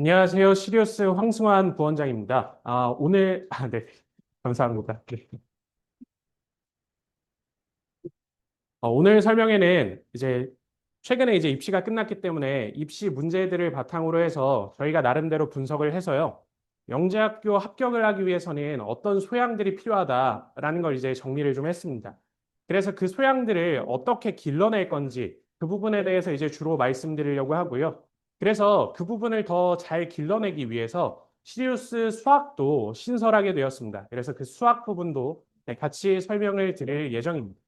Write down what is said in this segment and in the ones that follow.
안녕하세요. 시리우스 황승환 부원장입니다. 네, 감사합니다. 네. 오늘 설명회는 최근에 입시가 끝났기 때문에 입시 문제들을 바탕으로 해서 저희가 나름대로 분석을 해서요. 영재학교 합격을 하기 위해서는 어떤 소양들이 필요하다라는 걸 정리를 좀 했습니다. 그래서 그 소양들을 어떻게 길러낼 건지 그 부분에 대해서 주로 말씀드리려고 하고요. 그래서 그 부분을 더 잘 길러내기 위해서 시리우스 수학도 신설하게 되었습니다. 그래서 그 수학 부분도 같이 설명을 드릴 예정입니다.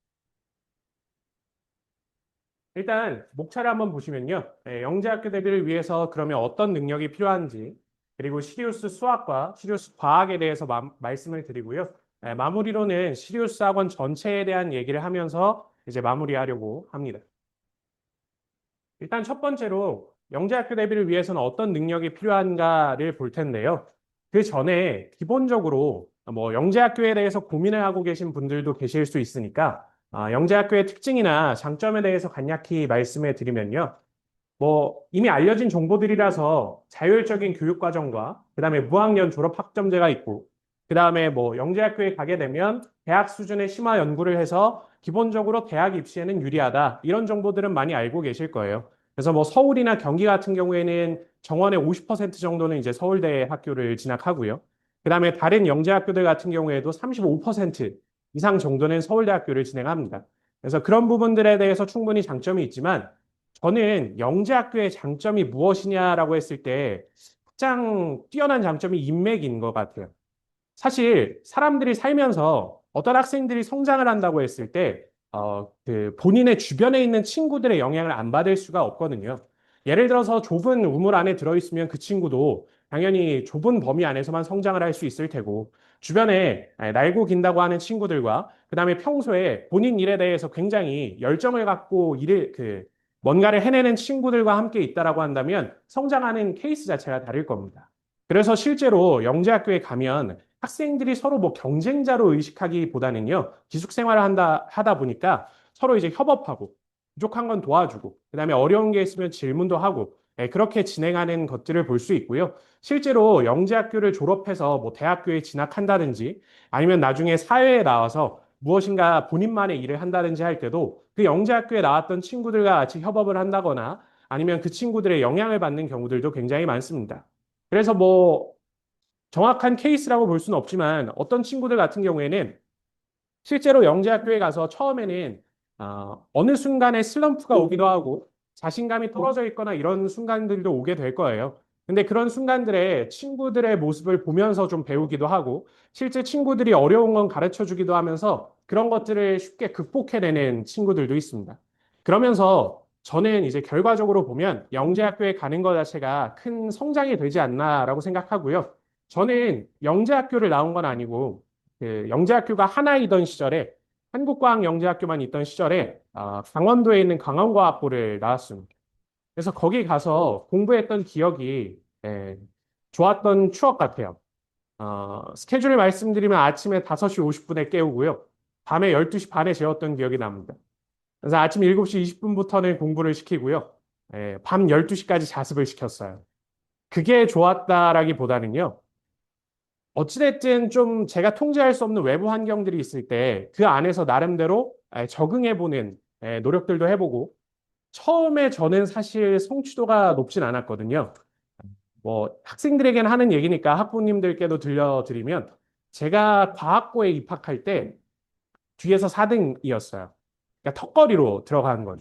일단 목차를 한번 보시면요. 영재학교 대비를 위해서 그러면 어떤 능력이 필요한지, 그리고 시리우스 수학과 시리우스 과학에 대해서 말씀을 드리고요. 마무리로는 시리우스 학원 전체에 대한 얘기를 하면서 마무리하려고 합니다. 일단 첫 번째로 영재학교 대비를 위해서는 어떤 능력이 필요한가를 볼 텐데요. 그 전에 기본적으로 뭐 영재학교에 대해서 고민을 하고 계신 분들도 계실 수 있으니까 영재학교의 특징이나 장점에 대해서 간략히 말씀해 드리면요. 뭐 이미 알려진 정보들이라서 자율적인 교육 과정과 그다음에 무학년 졸업 학점제가 있고 그다음에 뭐 영재학교에 가게 되면 대학 수준의 심화 연구를 해서 기본적으로 대학 입시에는 유리하다. 이런 정보들은 많이 알고 계실 거예요. 그래서 뭐 서울이나 경기 같은 경우에는 정원의 50% 정도는 서울대 학교를 진학하고요. 그다음에 다른 영재학교들 같은 경우에도 35% 이상 정도는 서울대학교를 진행합니다. 그래서 그런 부분들에 대해서 충분히 장점이 있지만 저는 영재학교의 장점이 무엇이냐라고 했을 때 가장 뛰어난 장점이 인맥인 것 같아요. 사실 사람들이 살면서 어떤 학생들이 성장을 한다고 했을 때, 그 본인의 주변에 있는 친구들의 영향을 안 받을 수가 없거든요. 예를 들어서 좁은 우물 안에 들어있으면 그 친구도 당연히 좁은 범위 안에서만 성장을 할 수 있을 테고, 주변에 날고 긴다고 하는 친구들과, 그 다음에 평소에 본인 일에 대해서 굉장히 열정을 갖고 뭔가를 해내는 친구들과 함께 있다라고 한다면 성장하는 케이스 자체가 다를 겁니다. 그래서 실제로 영재학교에 가면 학생들이 서로 뭐 경쟁자로 의식하기보다는요, 기숙 생활을 하다 보니까 서로 협업하고, 부족한 건 도와주고, 그 다음에 어려운 게 있으면 질문도 하고, 그렇게 진행하는 것들을 볼 수 있고요. 실제로 영재학교를 졸업해서 뭐 대학교에 진학한다든지, 아니면 나중에 사회에 나와서 무엇인가 본인만의 일을 한다든지 할 때도 그 영재학교에 나왔던 친구들과 같이 협업을 한다거나, 아니면 그 친구들의 영향을 받는 경우들도 굉장히 많습니다. 그래서 뭐 정확한 케이스라고 볼 수는 없지만 어떤 친구들 같은 경우에는 실제로 영재학교에 가서 처음에는 어느 순간에 슬럼프가 오기도 하고 자신감이 떨어져 있거나 이런 순간들도 오게 될 거예요. 근데 그런 순간들에 친구들의 모습을 보면서 좀 배우기도 하고 실제 친구들이 어려운 건 가르쳐 주기도 하면서 그런 것들을 쉽게 극복해내는 친구들도 있습니다. 그러면서 저는 결과적으로 보면 영재학교에 가는 것 자체가 큰 성장이 되지 않나라고 생각하고요. 저는 영재학교를 나온 건 아니고 그 영재학교가 하나이던 시절에 한국과학영재학교만 있던 시절에 강원도에 있는 강원과학부를 나왔습니다. 그래서 거기 가서 공부했던 기억이 좋았던 추억 같아요. 스케줄을 말씀드리면 아침에 5시 50분에 깨우고요. 밤에 12시 반에 재웠던 기억이 납니다. 그래서 아침 7시 20분부터는 공부를 시키고요. 밤 12시까지 자습을 시켰어요. 그게 좋았다라기보다는요. 어찌됐든 좀 제가 통제할 수 없는 외부 환경들이 있을 때 그 안에서 나름대로 적응해보는 노력들도 해보고 처음에 저는 사실 성취도가 높진 않았거든요. 뭐 학생들에게는 하는 얘기니까 학부님들께도 들려드리면 제가 과학고에 입학할 때 뒤에서 4등이었어요. 그러니까 턱걸이로 들어간 건.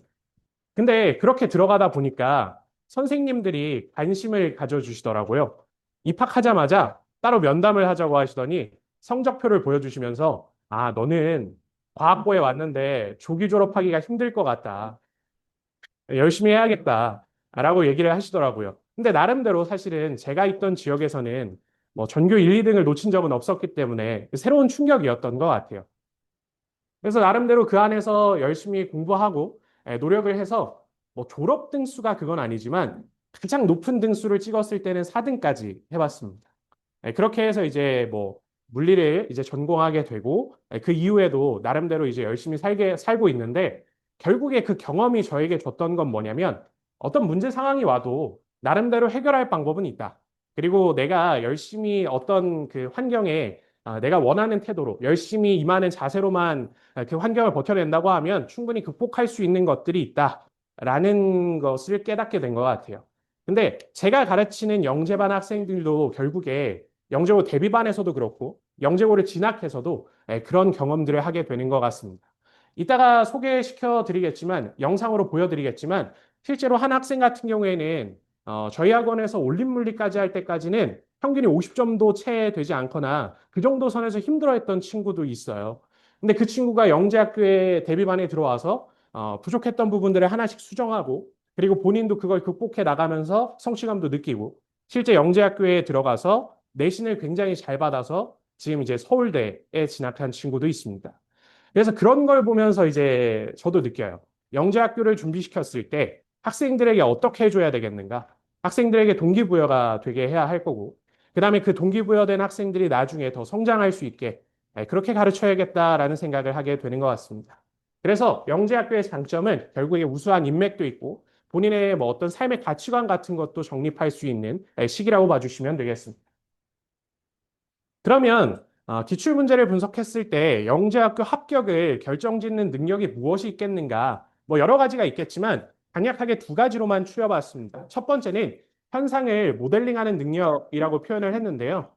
근데 그렇게 들어가다 보니까 선생님들이 관심을 가져주시더라고요. 입학하자마자 따로 면담을 하자고 하시더니 성적표를 보여주시면서 너는 과학고에 왔는데 조기 졸업하기가 힘들 것 같다. 열심히 해야겠다. 라고 얘기를 하시더라고요. 근데 나름대로 사실은 제가 있던 지역에서는 뭐 전교 1, 2등을 놓친 적은 없었기 때문에 새로운 충격이었던 것 같아요. 그래서 나름대로 그 안에서 열심히 공부하고 노력을 해서 뭐 졸업 등수가 그건 아니지만 가장 높은 등수를 찍었을 때는 4등까지 해봤습니다. 그렇게 해서 뭐 물리를 전공하게 되고 그 이후에도 나름대로 열심히 살고 있는데 결국에 그 경험이 저에게 줬던 건 뭐냐면 어떤 문제 상황이 와도 나름대로 해결할 방법은 있다. 그리고 내가 열심히 어떤 그 환경에 내가 원하는 태도로 열심히 임하는 자세로만 그 환경을 버텨낸다고 하면 충분히 극복할 수 있는 것들이 있다라는 것을 깨닫게 된 것 같아요. 근데 제가 가르치는 영재반 학생들도 결국에 영재고 대비반에서도 그렇고 영재고를 진학해서도 그런 경험들을 하게 되는 것 같습니다. 이따가 소개시켜 드리겠지만, 영상으로 보여드리겠지만, 실제로 한 학생 같은 경우에는 저희 학원에서 올림물리까지 할 때까지는 평균이 50점도 채 되지 않거나 그 정도 선에서 힘들어했던 친구도 있어요. 근데 그 친구가 영재학교에 대비반에 들어와서 부족했던 부분들을 하나씩 수정하고 그리고 본인도 그걸 극복해 나가면서 성취감도 느끼고 실제 영재학교에 들어가서 내신을 굉장히 잘 받아서 지금 이제 서울대에 진학한 친구도 있습니다. 그래서 그런 걸 보면서 이제 저도 느껴요. 영재학교를 준비시켰을 때 학생들에게 어떻게 해줘야 되겠는가? 학생들에게 동기부여가 되게 해야 할 거고, 그 다음에 그 동기부여된 학생들이 나중에 더 성장할 수 있게 그렇게 가르쳐야겠다라는 생각을 하게 되는 것 같습니다. 그래서 영재학교의 장점은 결국에 우수한 인맥도 있고, 본인의 뭐 어떤 삶의 가치관 같은 것도 정립할 수 있는 시기라고 봐주시면 되겠습니다. 그러면 기출 문제를 분석했을 때 영재학교 합격을 결정짓는 능력이 무엇이 있겠는가? 뭐 여러 가지가 있겠지만 간략하게 두 가지로만 추려봤습니다. 첫 번째는 현상을 모델링하는 능력이라고 표현을 했는데요.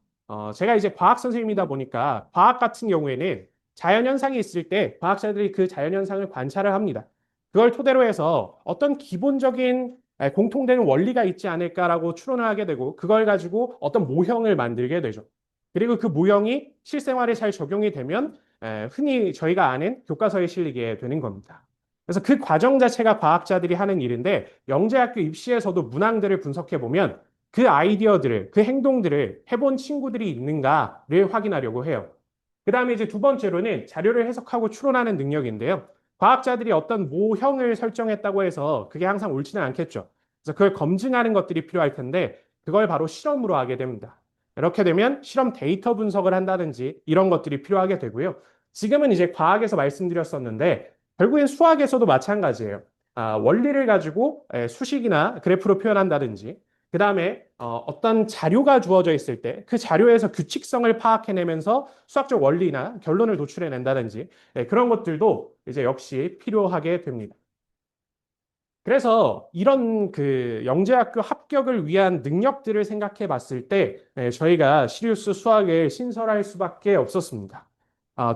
제가 이제 과학 선생님이다 보니까 과학 같은 경우에는 자연 현상이 있을 때 과학자들이 그 자연 현상을 관찰을 합니다. 그걸 토대로 해서 어떤 기본적인 공통되는 원리가 있지 않을까라고 추론을 하게 되고 그걸 가지고 어떤 모형을 만들게 되죠. 그리고 그 모형이 실생활에 잘 적용이 되면 흔히 저희가 아는 교과서에 실리게 되는 겁니다. 그래서 그 과정 자체가 과학자들이 하는 일인데 영재학교 입시에서도 문항들을 분석해 보면 그 아이디어들을, 그 행동들을 해본 친구들이 있는가를 확인하려고 해요. 그 다음에 이제 두 번째로는 자료를 해석하고 추론하는 능력인데요. 과학자들이 어떤 모형을 설정했다고 해서 그게 항상 옳지는 않겠죠. 그래서 그걸 검증하는 것들이 필요할 텐데 그걸 바로 실험으로 하게 됩니다. 이렇게 되면 실험 데이터 분석을 한다든지 이런 것들이 필요하게 되고요. 지금은 이제 과학에서 말씀드렸었는데 결국엔 수학에서도 마찬가지예요. 원리를 가지고 수식이나 그래프로 표현한다든지 그 다음에 어떤 자료가 주어져 있을 때 그 자료에서 규칙성을 파악해내면서 수학적 원리나 결론을 도출해낸다든지 그런 것들도 이제 역시 필요하게 됩니다. 그래서 이런 그 영재학교 합격을 위한 능력들을 생각해 봤을 때 저희가 시리우스 수학을 신설할 수밖에 없었습니다.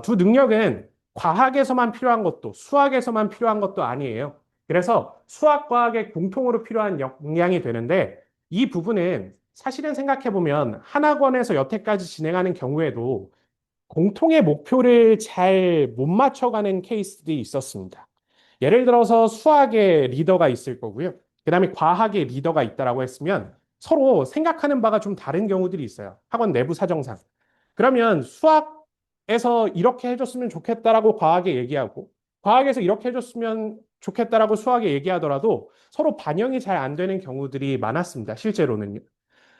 두 능력은 과학에서만 필요한 것도 수학에서만 필요한 것도 아니에요. 그래서 수학, 과학에 공통으로 필요한 역량이 되는데 이 부분은 사실은 생각해 보면 한 학원에서 여태까지 진행하는 경우에도 공통의 목표를 잘 못 맞춰가는 케이스들이 있었습니다. 예를 들어서 수학의 리더가 있을 거고요. 그 다음에 과학의 리더가 있다라고 했으면 서로 생각하는 바가 좀 다른 경우들이 있어요. 학원 내부 사정상. 그러면 수학에서 이렇게 해줬으면 좋겠다라고 과학에 얘기하고 과학에서 이렇게 해줬으면 좋겠다라고 수학에 얘기하더라도 서로 반영이 잘 안 되는 경우들이 많았습니다. 실제로는요.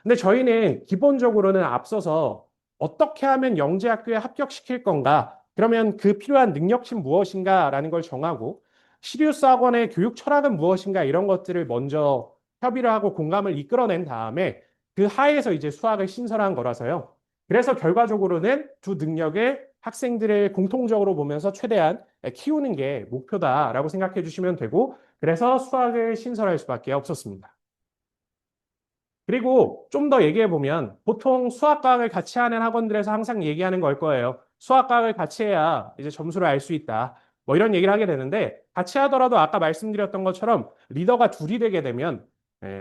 근데 저희는 기본적으로는 앞서서 어떻게 하면 영재학교에 합격시킬 건가? 그러면 그 필요한 능력치는 무엇인가라는 걸 정하고 시리우스 학원의 교육 철학은 무엇인가 이런 것들을 먼저 협의를 하고 공감을 이끌어낸 다음에 그 하에서 이제 수학을 신설한 거라서요. 그래서 결과적으로는 두 능력을 학생들을 공통적으로 보면서 최대한 키우는 게 목표다라고 생각해 주시면 되고 그래서 수학을 신설할 수밖에 없었습니다. 그리고 좀 더 얘기해 보면 보통 수학과학을 같이 하는 학원들에서 항상 얘기하는 걸 거예요. 수학과학을 같이 해야 이제 점수를 알 수 있다. 뭐 이런 얘기를 하게 되는데 같이 하더라도 아까 말씀드렸던 것처럼 리더가 둘이 되게 되면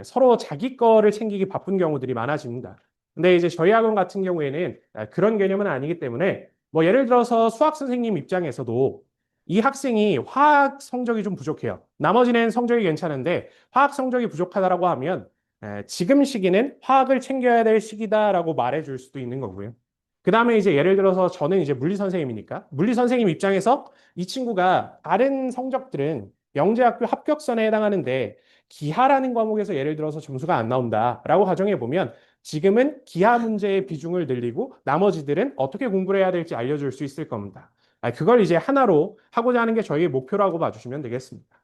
서로 자기 거를 챙기기 바쁜 경우들이 많아집니다. 근데 이제 저희 학원 같은 경우에는 그런 개념은 아니기 때문에 뭐 예를 들어서 수학 선생님 입장에서도 이 학생이 화학 성적이 좀 부족해요. 나머지는 성적이 괜찮은데 화학 성적이 부족하다라고 하면 지금 시기는 화학을 챙겨야 될 시기다라고 말해줄 수도 있는 거고요. 그 다음에 이제 예를 들어서 저는 이제 물리 선생님이니까 물리 선생님 입장에서 이 친구가 다른 성적들은 영재학교 합격선에 해당하는데 기하라는 과목에서 예를 들어서 점수가 안 나온다라고 가정해 보면 지금은 기하 문제의 비중을 늘리고 나머지들은 어떻게 공부를 해야 될지 알려줄 수 있을 겁니다. 그걸 이제 하나로 하고자 하는 게 저희의 목표라고 봐주시면 되겠습니다.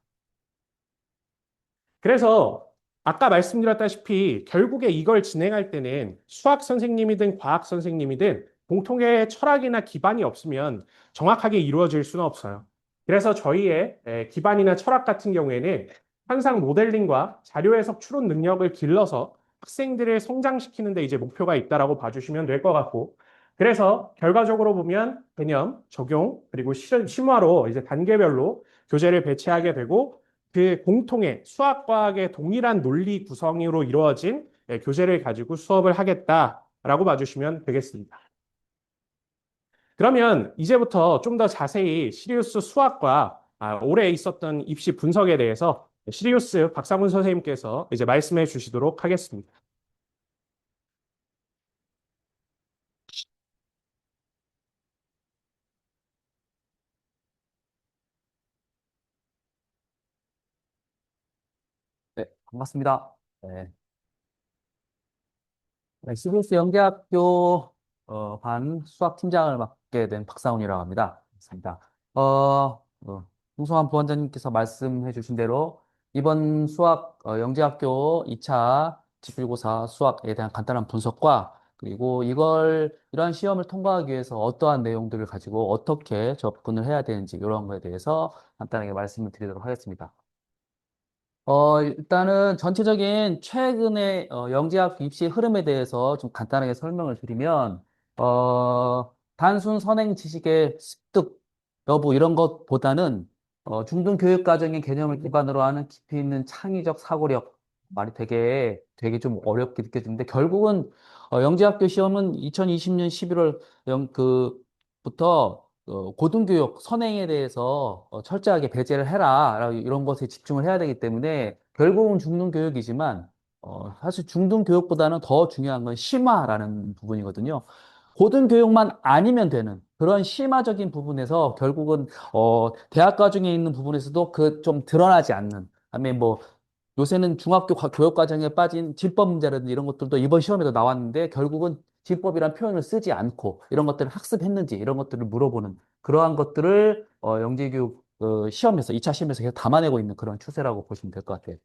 그래서 아까 말씀드렸다시피 결국에 이걸 진행할 때는 수학 선생님이든 과학 선생님이든 공통의 철학이나 기반이 없으면 정확하게 이루어질 수는 없어요. 그래서 저희의 기반이나 철학 같은 경우에는 항상 모델링과 자료 해석 추론 능력을 길러서 학생들을 성장시키는 데 이제 목표가 있다라고 봐주시면 될 것 같고, 그래서 결과적으로 보면 개념, 적용, 그리고 심화로 이제 단계별로 교재를 배치하게 되고, 그 공통의 수학과학의 동일한 논리 구성으로 이루어진 교재를 가지고 수업을 하겠다라고 봐주시면 되겠습니다. 그러면 이제부터 좀 더 자세히 시리우스 수학과 올해 있었던 입시 분석에 대해서 시리우스 박상훈 선생님께서 이제 말씀해 주시도록 하겠습니다. 네, 반갑습니다. 네, 네, CBS 영재학교 반 수학팀장을 맡게 된 박사훈이라고 합니다. 반갑습니다. 홍성환 부원장님께서 말씀해 주신 대로 이번 수학 영재학교 2차 지필고사 수학에 대한 간단한 분석과 그리고 이러한 시험을 통과하기 위해서 어떠한 내용들을 가지고 어떻게 접근을 해야 되는지 이런 거에 대해서 간단하게 말씀을 드리도록 하겠습니다. 일단은 전체적인 최근의 영재학 입시 흐름에 대해서 좀 간단하게 설명을 드리면, 단순 선행 지식의 습득 여부 이런 것보다는 중등교육과정의 개념을 기반으로 하는 깊이 있는 창의적 사고력, 말이 되게 좀 어렵게 느껴지는데, 결국은 영재학교 시험은 2020년 11월 부터 고등교육 선행에 대해서 철저하게 배제를 해라 라고 이런 것에 집중을 해야 되기 때문에 결국은 중등교육이지만 사실 중등교육보다는 더 중요한 건 심화라는 부분이거든요. 고등교육만 아니면 되는 그런 심화적인 부분에서 결국은 대학가 중에 있는 부분에서도 그 좀 드러나지 않는 다음에 뭐 요새는 중학교 교육 과정에 빠진 진법 문제라든지 이런 것들도 이번 시험에도 나왔는데 결국은 진법이란 표현을 쓰지 않고 이런 것들을 학습했는지 이런 것들을 물어보는 그러한 것들을 영재교육 시험에서 2차 시험에서 계속 담아내고 있는 그런 추세라고 보시면 될 것 같아요.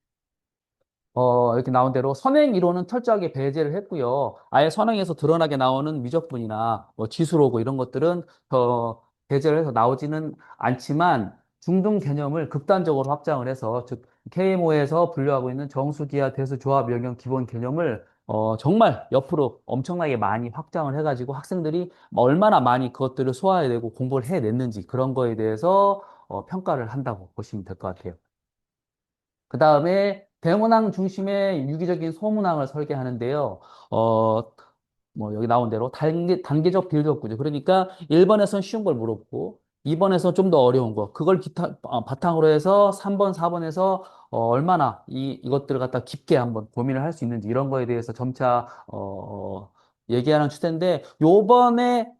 이렇게 나온 대로 선행 이론은 철저하게 배제를 했고요. 아예 선행에서 드러나게 나오는 미적분이나 뭐 지수로고 이런 것들은 배제를 해서 나오지는 않지만 중등 개념을 극단적으로 확장을 해서 즉 KMO에서 분류하고 있는 정수, 기하, 대수, 조합, 영역 기본 개념을 정말 옆으로 엄청나게 많이 확장을 해가지고 학생들이 얼마나 많이 그것들을 소화해내고 공부를 해냈는지 그런 거에 대해서 평가를 한다고 보시면 될 것 같아요. 그 다음에 대문항 중심의 유기적인 소문항을 설계하는데요. 어, 뭐 여기 나온 대로 단계적 빌드업 구조. 그러니까 1번에서는 쉬운 걸 물었고 2번에서 좀 더 어려운 거. 그걸 바탕으로 해서 3번, 4번에서 얼마나 이것들을 갖다 깊게 한번 고민을 할 수 있는지 이런 거에 대해서 점차 얘기하는 추세인데 요번에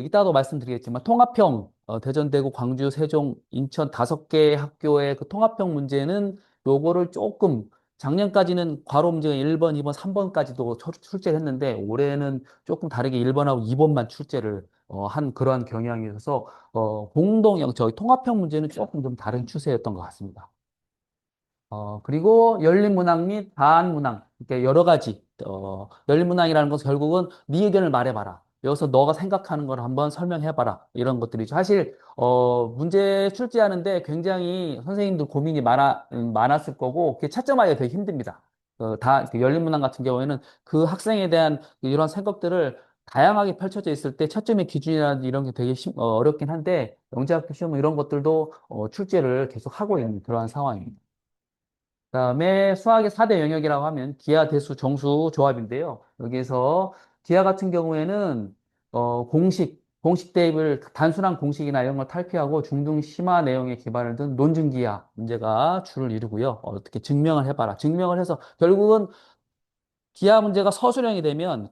이따도 말씀드리겠지만 통합형 대전, 대구, 광주, 세종, 인천 5개 학교의 그 통합형 문제는 요거를 조금 작년까지는 괄호 문제가 1번, 2번, 3번까지도 출제를 했는데 올해는 조금 다르게 1번하고 2번만 출제를 한 그러한 경향이 있어서 공동형 저희 통합형 문제는 조금 좀 다른 추세였던 것 같습니다. 그리고 열린 문항 및 다한 문항, 이렇게 여러 가지, 열린 문항이라는 것은 결국은 네 의견을 말해봐라. 여기서 너가 생각하는 걸 한번 설명해봐라. 이런 것들이죠. 사실, 문제 출제하는데 굉장히 선생님도 고민이 많았을 거고, 그게 채점하기가 되게 힘듭니다. 그 열린 문항 같은 경우에는 그 학생에 대한 이런 생각들을 다양하게 펼쳐져 있을 때 채점의 기준이라든지 이런 게 되게 어렵긴 한데, 영재학교 시험은 이런 것들도 출제를 계속 하고 있는 그러한 상황입니다. 그다음에 수학의 4대 영역이라고 하면 기하, 대수, 정수 조합인데요. 여기에서 기하 같은 경우에는 공식 대입을 단순한 공식이나 이런 걸 탈피하고 중등 심화 내용에 기반을 둔 논증 기하 문제가 주를 이루고요. 어떻게 증명을 해봐라. 증명을 해서 결국은 기하 문제가 서술형이 되면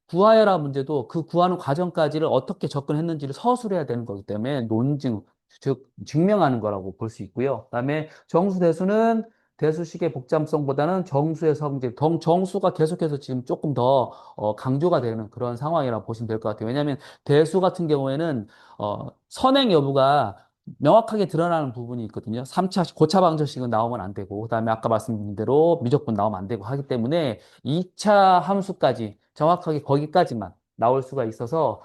구하여라 문제도 그 구하는 과정까지를 어떻게 접근했는지를 서술해야 되는 거기 때문에 논증, 즉 증명하는 거라고 볼 수 있고요. 그다음에 정수 대수는 대수식의 복잡성보다는 정수의 성질, 정수가 계속해서 지금 조금 더 강조가 되는 그런 상황이라고 보시면 될 것 같아요. 왜냐하면 대수 같은 경우에는 선행 여부가 명확하게 드러나는 부분이 있거든요. 3차 고차 방정식은 나오면 안 되고, 그다음에 아까 말씀드린 대로 미적분 나오면 안 되고 하기 때문에 2차 함수까지 정확하게 거기까지만 나올 수가 있어서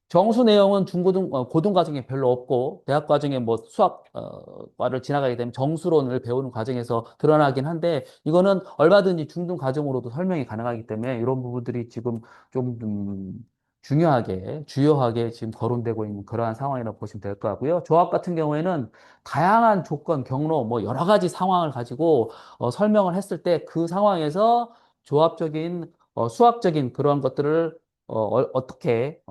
정수 내용은 고등 과정에 별로 없고 대학 과정에 뭐 수학 과를 지나가게 되면 정수론을 배우는 과정에서 드러나긴 한데 이거는 얼마든지 중등 과정으로도 설명이 가능하기 때문에 이런 부분들이 지금 좀 주요하게 지금 거론되고 있는 그러한 상황이라고 보시면 될 것 같고요. 조합 같은 경우에는 다양한 조건, 경로, 뭐 여러 가지 상황을 가지고 설명을 했을 때 그 상황에서 조합적인 수학적인 그런 것들을 떻게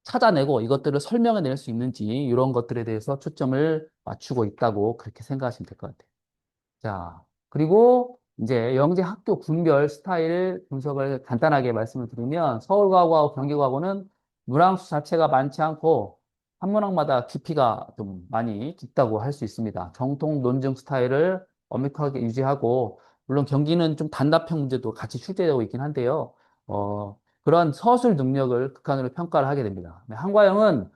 찾아내고 이것들을 설명해낼 수 있는지 이런 것들에 대해서 초점을 맞추고 있다고 그렇게 생각하시면 될 것 같아요. 자, 그리고 이제 영재 학교 분별 스타일 분석을 간단하게 말씀을 드리면 서울과학하고 경기과학은 문항수 자체가 많지 않고 한 문항마다 깊이가 좀 많이 깊다고 할 수 있습니다. 정통 논증 스타일을 엄격하게 유지하고 물론 경기는 좀 단답형 문제도 같이 출제되고 있긴 한데요. 그런 서술 능력을 극한으로 평가를 하게 됩니다. 네, 한과형은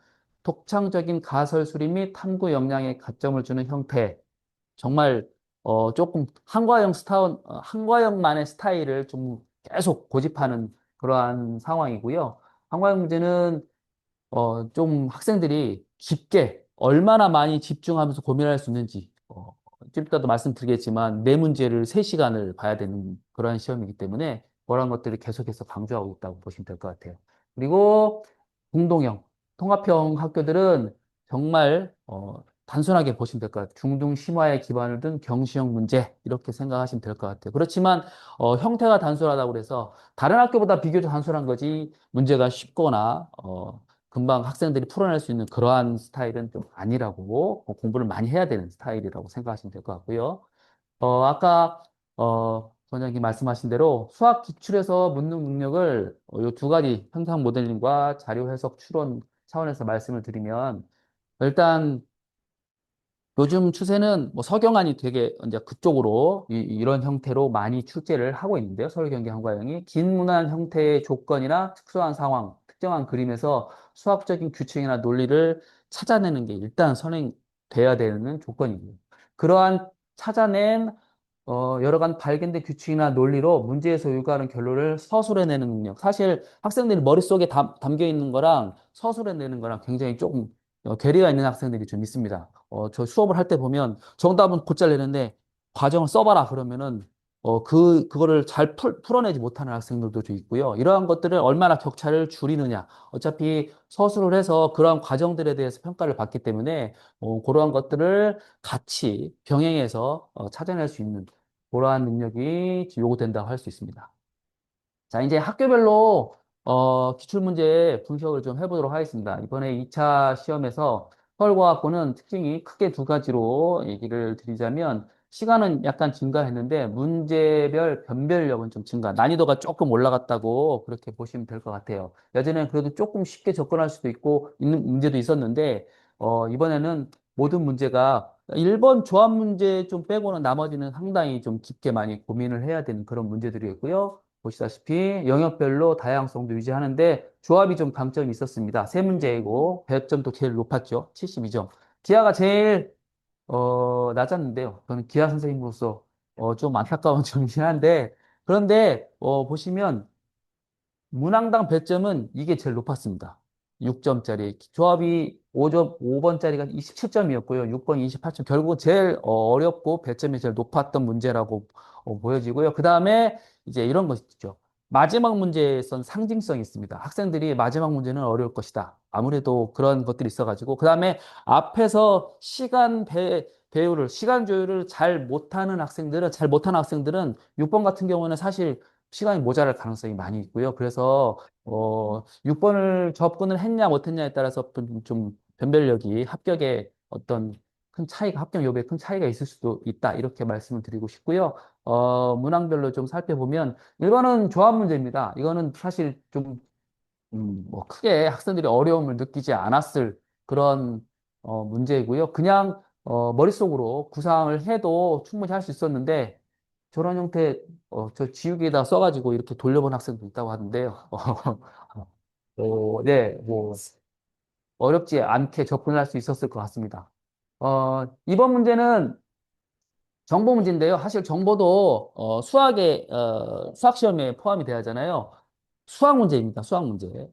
독창적인 가설 수립 및 탐구 역량에 가점을 주는 형태 정말 조금 한과형만의 스타일을 좀 계속 고집하는 그러한 상황이고요. 한과형 문제는 좀 학생들이 깊게 얼마나 많이 집중하면서 고민할 수 있는지 좀 이따도 말씀드리겠지만 네 문제를 3시간을 봐야 되는 그러한 시험이기 때문에 그런 것들을 계속해서 강조하고 있다고 보시면 될 것 같아요. 그리고 공동형, 통합형 학교들은 정말 단순하게 보시면 될 것 같아요. 중등 심화에 기반을 둔 경시형 문제 이렇게 생각하시면 될 것 같아요. 그렇지만 형태가 단순하다고 그래서 다른 학교보다 비교적 단순한 거지 문제가 쉽거나 금방 학생들이 풀어낼 수 있는 그러한 스타일은 좀 아니라고 공부를 많이 해야 되는 스타일이라고 생각하시면 될 것 같고요. 아까 원장님 말씀하신 대로 수학 기출에서 묻는 능력을 이 두 가지 현상 모델링과 자료 해석 추론 차원에서 말씀을 드리면 일단 요즘 추세는 뭐 서경환이 되게 이제 그쪽으로 런 형태로 많이 출제를 하고 있는데요. 서울경기 한과형이 긴 문안 형태의 조건이나 특수한 상황, 특정한 그림에서 수학적인 규칙이나 논리를 찾아내는 게 일단 선행돼야 되는 조건이고요. 그러한 찾아낸 여러 간 발견된 규칙이나 논리로 문제에서 요구하는 결론을 서술해내는 능력. 사실 학생들이 머릿속에 담겨 있는 거랑 서술해내는 거랑 굉장히 조금 괴리가 있는 학생들이 좀 있습니다. 저 수업을 할 때 보면 정답은 곧잘 내는데 과정을 써봐라 그러면은 그거를 잘 풀어내지 못하는 학생들도 좀 있고요. 이러한 것들을 얼마나 격차를 줄이느냐. 어차피 서술을 해서 그러한 과정들에 대해서 평가를 받기 때문에 그러한 것들을 같이 병행해서 찾아낼 수 있는 그러한 능력이 요구된다고 할 수 있습니다. 자, 이제 학교별로 기출문제 분석을 좀 해보도록 하겠습니다. 이번에 2차 시험에서 서울과학고는 특징이 크게 두 가지로 얘기를 드리자면 시간은 약간 증가했는데 문제별 변별력은 좀 증가, 난이도가 조금 올라갔다고 그렇게 보시면 될 것 같아요. 예전에는 그래도 조금 쉽게 접근할 수도 있고 있는 문제도 있었는데 이번에는 모든 문제가 1번 조합 문제 좀 빼고는 나머지는 상당히 좀 깊게 많이 고민을 해야 되는 그런 문제들이었고요. 보시다시피 영역별로 다양성도 유지하는데 조합이 좀 강점이 있었습니다. 세 문제이고 배점도 제일 높았죠. 72점. 기하가 제일 낮았는데요. 저는 기하 선생님으로서 좀 안타까운 점이긴 한데 그런데 보시면 문항당 배점은 이게 제일 높았습니다. 6점짜리. 조합이 5번짜리가 27점이었고요. 6번 28점. 결국 제일 어렵고 배점이 제일 높았던 문제라고 보여지고요. 그 다음에 이제 이런 것 있죠. 마지막 문제에선 상징성이 있습니다. 학생들이 마지막 문제는 어려울 것이다. 아무래도 그런 것들이 있어가지고. 그 다음에 앞에서 시간 조율을 잘 못하는 학생들은 6번 같은 경우는 사실 시간이 모자랄 가능성이 많이 있고요. 그래서 6번을 접근을 했냐 못했냐에 따라서 좀 변별력이 합격에 어떤 합격 여부에 큰 차이가 있을 수도 있다. 이렇게 말씀을 드리고 싶고요. 문항별로 좀 살펴보면 1번은 조합 문제입니다. 이거는 사실 좀 뭐 크게 학생들이 어려움을 느끼지 않았을 그런 문제이고요. 그냥 머릿속으로 구상을 해도 충분히 할 수 있었는데 저런 형태 저 지우개에다 써가지고 이렇게 돌려본 학생도 있다고 하는데요. 네, 뭐 어렵지 않게 접근할 수 있었을 것 같습니다. 이번 문제는 정보 문제인데요. 사실 정보도 수학 시험에 포함이 돼야 하잖아요. 수학 문제입니다. 수학 문제.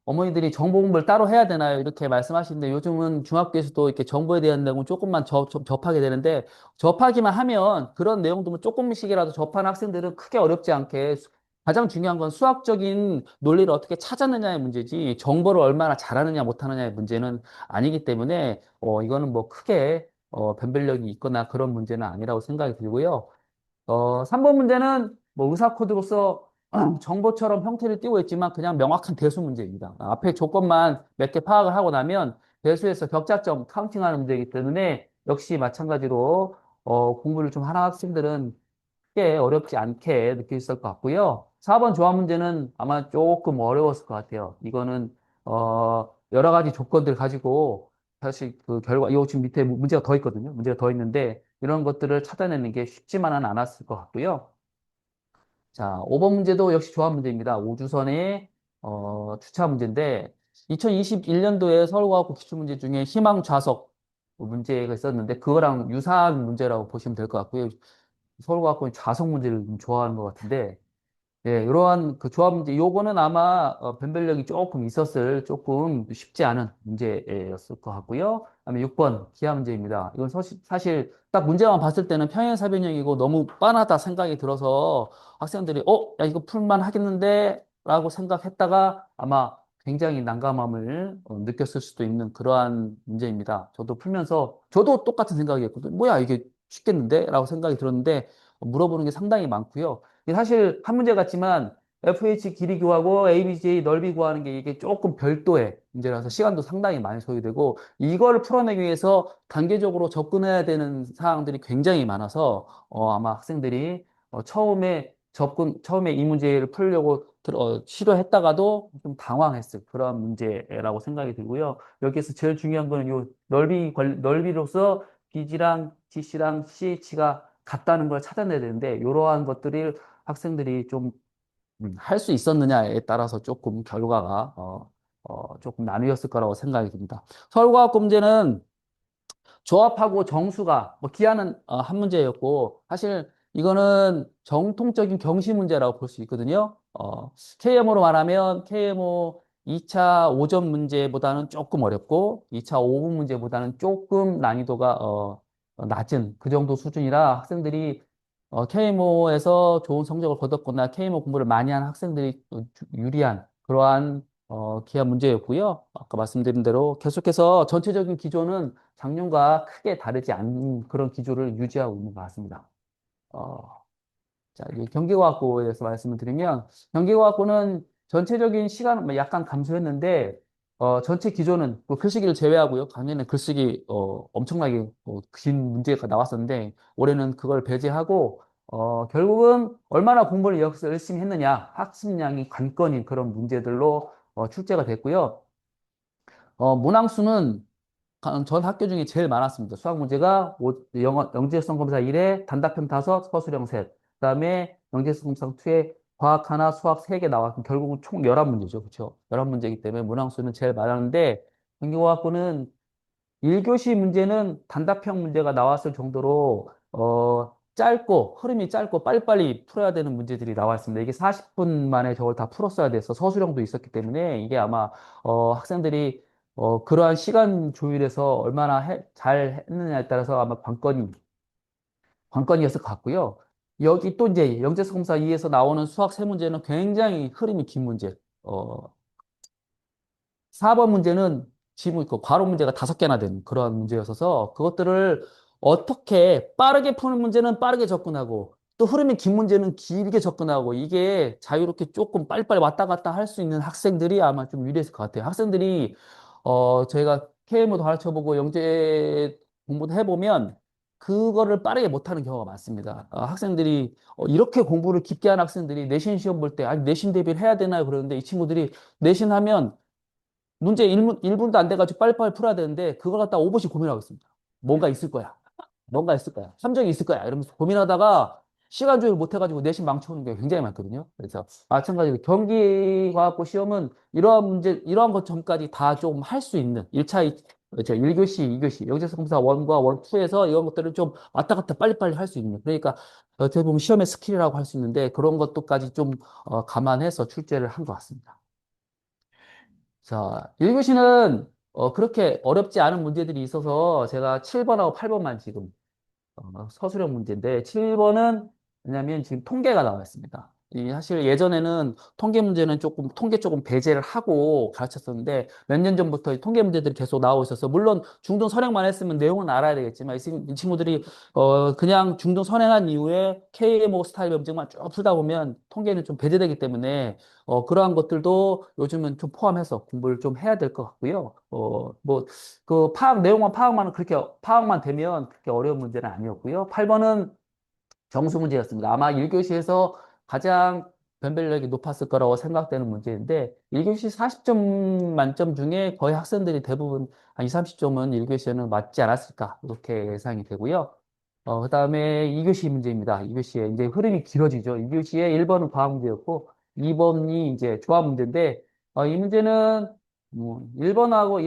어머니들이 정보 공부를 따로 해야 되나요? 이렇게 말씀하시는데 요즘은 중학교에서도 이렇게 정보에 대한 내용을 조금만 접하게 되는데 접하기만 하면 그런 내용들은 조금씩이라도 접한 학생들은 크게 어렵지 않게 가장 중요한 건 수학적인 논리를 어떻게 찾았느냐의 문제지 정보를 얼마나 잘하느냐 못하느냐의 문제는 아니기 때문에 이거는 뭐 크게 변별력이 있거나 그런 문제는 아니라고 생각이 들고요. 3번 문제는 뭐 의사 코드로서 정보처럼 형태를 띄고 있지만 그냥 명확한 대수 문제입니다. 앞에 조건만 몇 개 파악을 하고 나면 대수에서 격자점 카운팅하는 문제이기 때문에 역시 마찬가지로 공부를 좀 하는 학생들은 크게 어렵지 않게 느낄 수 있을 것 같고요. 4번 조합 문제는 아마 조금 어려웠을 것 같아요. 이거는 여러 가지 조건들 가지고 사실 그 결과 이거 지금 밑에 문제가 더 있거든요. 문제가 더 있는데 이런 것들을 찾아내는 게 쉽지만은 않았을 것 같고요. 자, 5번 문제도 역시 조합 문제입니다. 우주선의 주차 문제인데 2021년도에 서울과학부 기출문제 중에 희망 좌석 문제가 있었는데 그거랑 유사한 문제라고 보시면 될 것 같고요. 서울과학부는 좌석 문제를 좀 좋아하는 것 같은데 예, 이러한 그 조합 문제, 요거는 아마 변별력이 조금 있었을 조금 쉽지 않은 문제였을 것 같고요. 그다음에 6번 기하 문제입니다. 이건 사실 딱 문제만 봤을 때는 평행사변형이고 너무 빤하다 생각이 들어서 학생들이 야 이거 풀만 하겠는데? 라고 생각했다가 아마 굉장히 난감함을 느꼈을 수도 있는 그러한 문제입니다. 저도 풀면서 저도 똑같은 생각이었거든요. 뭐야 이게 쉽겠는데? 라고 생각이 들었는데 물어보는 게 상당히 많고요. 이게 사실 한 문제 같지만 FH 길이 구하고 ABJ 넓이 구하는 게 이게 조금 별도의 문제라서 시간도 상당히 많이 소요되고 이걸 풀어내기 위해서 단계적으로 접근해야 되는 사항들이 굉장히 많아서 아마 학생들이 처음에 이 문제를 풀려고 시도했다가도 좀 당황했을 그런 문제라고 생각이 들고요. 여기에서 제일 중요한 거는 요 넓이로서 BG랑 GC랑 CH가 같다는 걸 찾아내야 되는데 이러한 것들을 학생들이 좀 할 수 있었느냐에 따라서 조금 결과가 조금 나뉘었을 거라고 생각이 듭니다. 서울과학 문제는 조합하고 정수가 뭐 기하는 한 문제였고 사실 이거는 정통적인 경시 문제라고 볼 수 있거든요. KMO로 말하면 KMO 2차 5점 문제보다는 조금 어렵고 2차 5분 문제보다는 조금 난이도가 낮은 그 정도 수준이라 학생들이 KMO에서 좋은 성적을 거뒀거나 KMO 공부를 많이 한 학생들이 유리한 그러한 기하 문제였고요. 아까 말씀드린 대로 계속해서 전체적인 기조는 작년과 크게 다르지 않은 그런 기조를 유지하고 있는 것 같습니다. 어, 자, 이 경기과학고에 대해서 말씀을 드리면, 경기과학고는 전체적인 시간은 뭐 약간 감소했는데, 전체 기조는 뭐 글쓰기를 제외하고요. 작년에 글쓰기, 엄청나게 긴 문제가 나왔었는데, 올해는 그걸 배제하고, 결국은 얼마나 공부를 열심히 했느냐, 학습량이 관건인 그런 문제들로 출제가 됐고요. 문항수는 전 학교 중에 제일 많았습니다. 수학 문제가 영재성 검사 1에 단답형 5, 서술형 셋. 그다음에 영재성 검사 2에 과학 하나, 수학 3개 나왔고 결국은 총 11문제죠. 그렇죠? 11문제이기 때문에 문항수는 제일 많았는데 경기과학고는 1교시 문제는 단답형 문제가 나왔을 정도로 짧고 흐름이 짧고 빨리빨리 풀어야 되는 문제들이 나와 있습니다. 이게 40분 만에 저걸 다 풀었어야 돼서 서술형도 있었기 때문에 이게 아마 학생들이 그러한 시간 조율에서 얼마나 잘 했느냐에 따라서 아마 관건이었을 것 같고요. 여기 또 이제 영재수검사 2에서 나오는 수학 세 문제는 굉장히 흐름이 긴 문제. 4번 문제는 지문 있고 괄호 문제가 5개나 되는 그런 문제였어서 그것들을 어떻게 빠르게 푸는 문제는 빠르게 접근하고 또 흐름이 긴 문제는 길게 접근하고 이게 자유롭게 조금 빨리빨리 왔다 갔다 할 수 있는 학생들이 아마 좀 유리했을 것 같아요. 학생들이 저희가 KMO도 가르쳐보고 영재 공부도 해보면 그거를 빠르게 못하는 경우가 많습니다. 학생들이 이렇게 공부를 깊게 하는 학생들이 내신 시험 볼 때 아니 내신 대비를 해야 되나요? 그러는데 이 친구들이 내신하면 문제 1분도 안 돼가지고 빨리빨리 풀어야 되는데 그걸 갖다 5분씩 고민하고 있습니다. 뭔가 있을 거야. 뭔가 있을 거야. 함정이 있을 거야. 이러면서 고민하다가 시간 조율 못 해가지고 내신 망쳐오는 게 굉장히 많거든요. 그래서 마찬가지로 경기과학고 시험은 이러한 문제, 이러한 것 전까지 다 좀 할 수 있는 1차, 1교시, 2교시, 영재성사 1과 1, 2에서 이런 것들을 좀 왔다 갔다 빨리빨리 할 수 있는. 그러니까 어떻게 보면 시험의 스킬이라고 할 수 있는데 그런 것도까지 좀 감안해서 출제를 한 것 같습니다. 자, 1교시는 그렇게 어렵지 않은 문제들이 있어서 제가 7번하고 8번만 지금 서술형 문제인데 7번은 왜냐면 지금 통계가 나와 있습니다. 이 사실 예전에는 통계 문제는 조금 통계 조금 배제를 하고 가르쳤었는데 몇 년 전부터 이 통계 문제들이 계속 나오고 있어서 물론 중등 선행만 했으면 내용은 알아야 되겠지만 이 친구들이 그냥 중등 선행한 이후에 KMO 스타일 검증만 쭉 풀다 보면 통계는 좀 배제되기 때문에 그러한 것들도 요즘은 좀 포함해서 공부를 좀 해야 될 것 같고요. 뭐 그 내용만 파악만 되면 그렇게 어려운 문제는 아니었고요. 8번은 정수 문제였습니다. 아마 1교시에서 가장 변별력이 높았을 거라고 생각되는 문제인데 1교시 40점 만점 중에 거의 학생들이 대부분 한 2, 30점은 1교시에는 맞지 않았을까 이렇게 예상이 되고요. 그다음에 2교시 문제입니다. 2교시에 이제 흐름이 길어지죠. 2교시에 1번은 과학 문제였고 2번이 이제 조합 문제인데 이 문제는 1번하고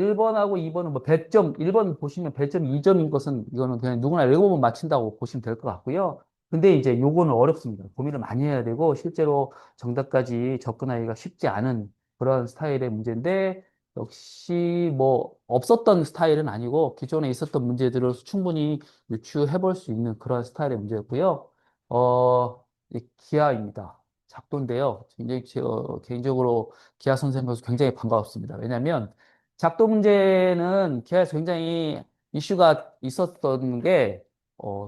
2번은 뭐 배점 1번 보시면 배점 2점인 것은 이거는 그냥 누구나 읽어보면 맞힌다고 보시면 될 것 같고요. 근데 이제 요거는 어렵습니다. 고민을 많이 해야 되고 실제로 정답까지 접근하기가 쉽지 않은 그런 스타일의 문제인데 역시 뭐 없었던 스타일은 아니고 기존에 있었던 문제들을 충분히 유추해 볼 수 있는 그런 스타일의 문제였고요. 이 기하입니다. 작도인데요. 굉장히 개인적으로 기하 선생님께서 굉장히 반가웠습니다. 왜냐하면 작도 문제는 기하에서 굉장히 이슈가 있었던 게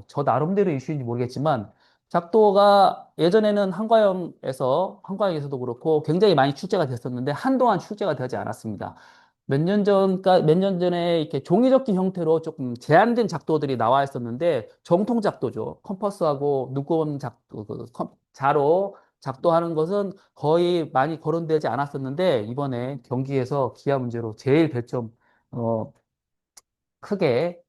저 나름대로 이슈인지 모르겠지만 작도가 예전에는 한과영에서도 그렇고 굉장히 많이 출제가 됐었는데 한동안 출제가 되지 않았습니다. 몇 년 전에 이렇게 종이접기 형태로 조금 제한된 작도들이 나와 있었는데 정통 작도죠. 컴퍼스하고 눈금 작도, 자로 작도하는 것은 거의 많이 거론되지 않았었는데 이번에 경기에서 기하 문제로 제일 배점 어, 크게